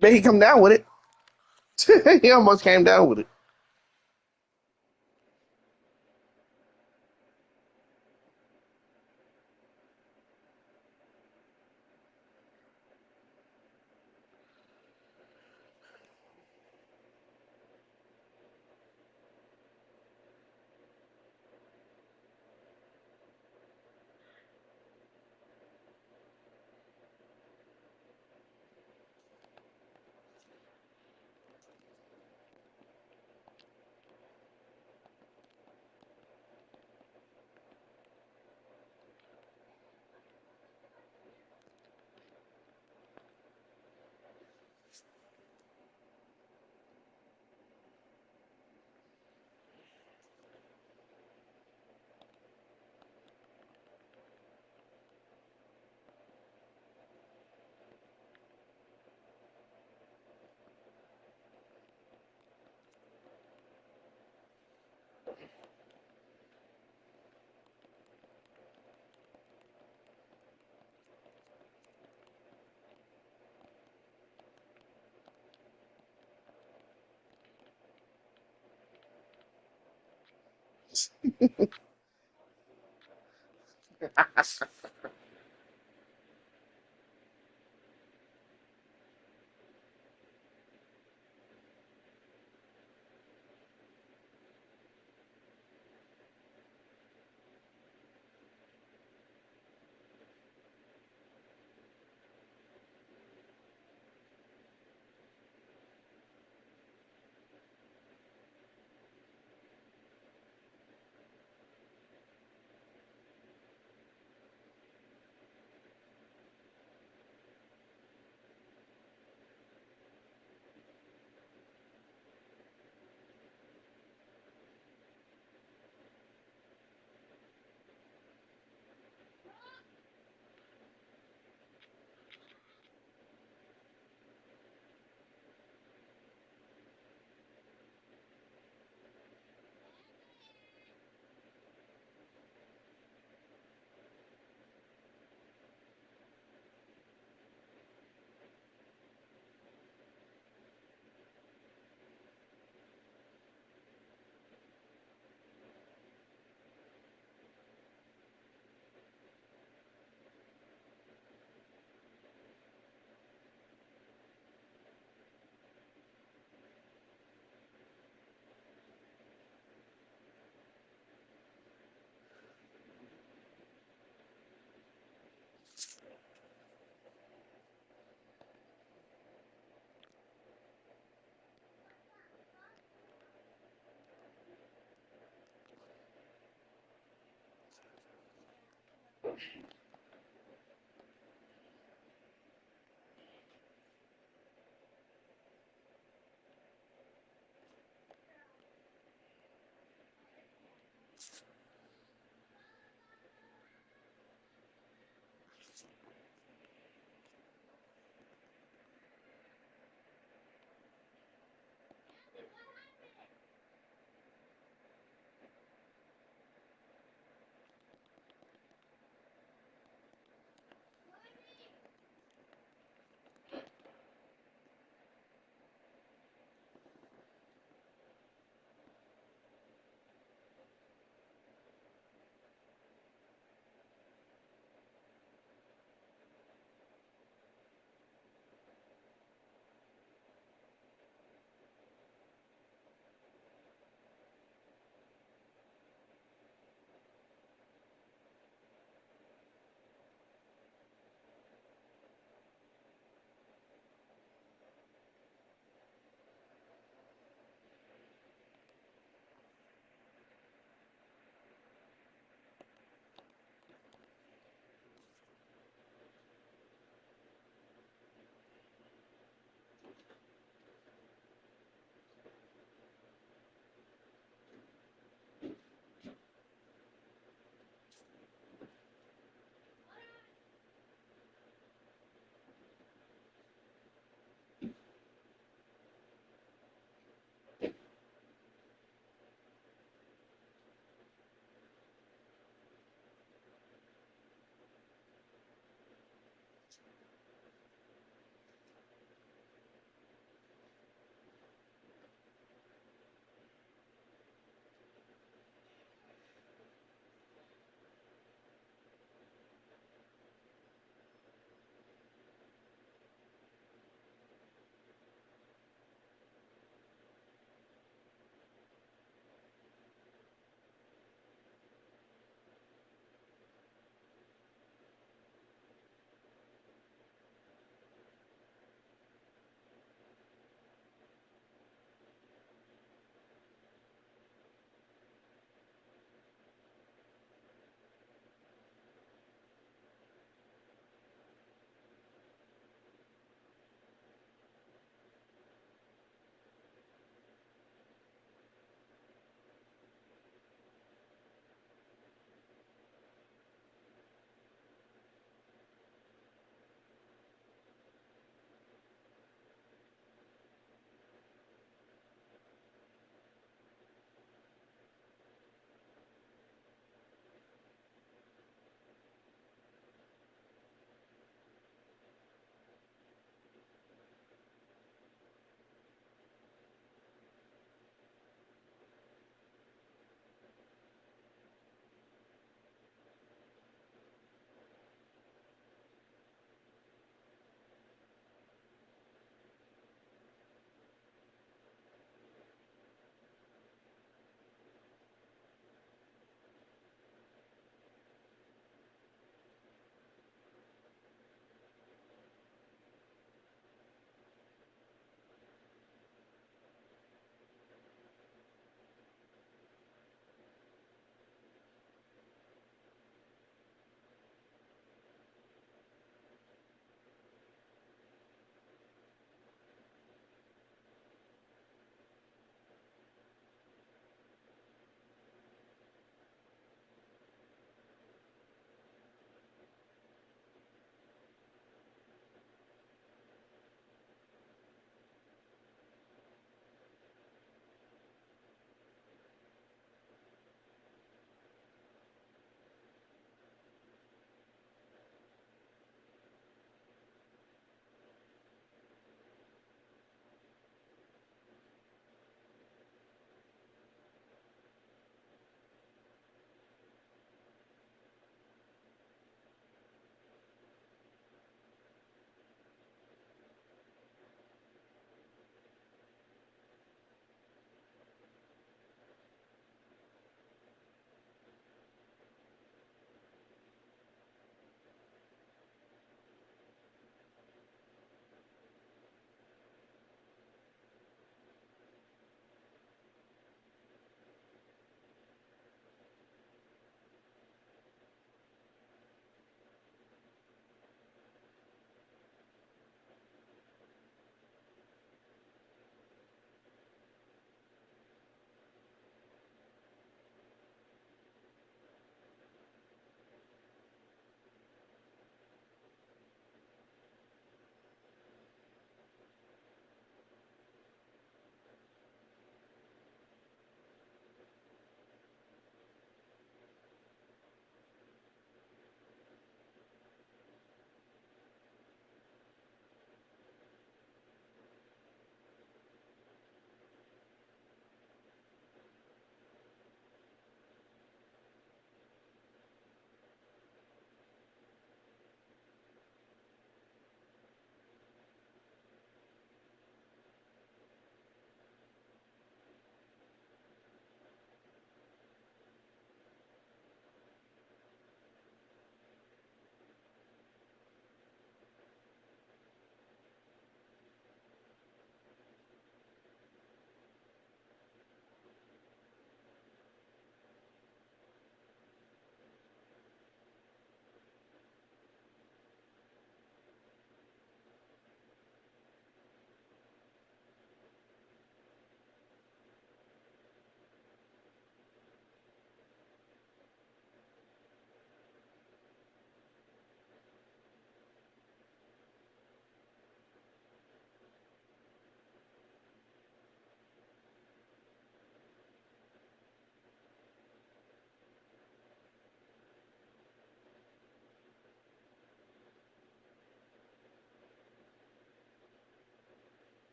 But he come down with it. He almost came down with it.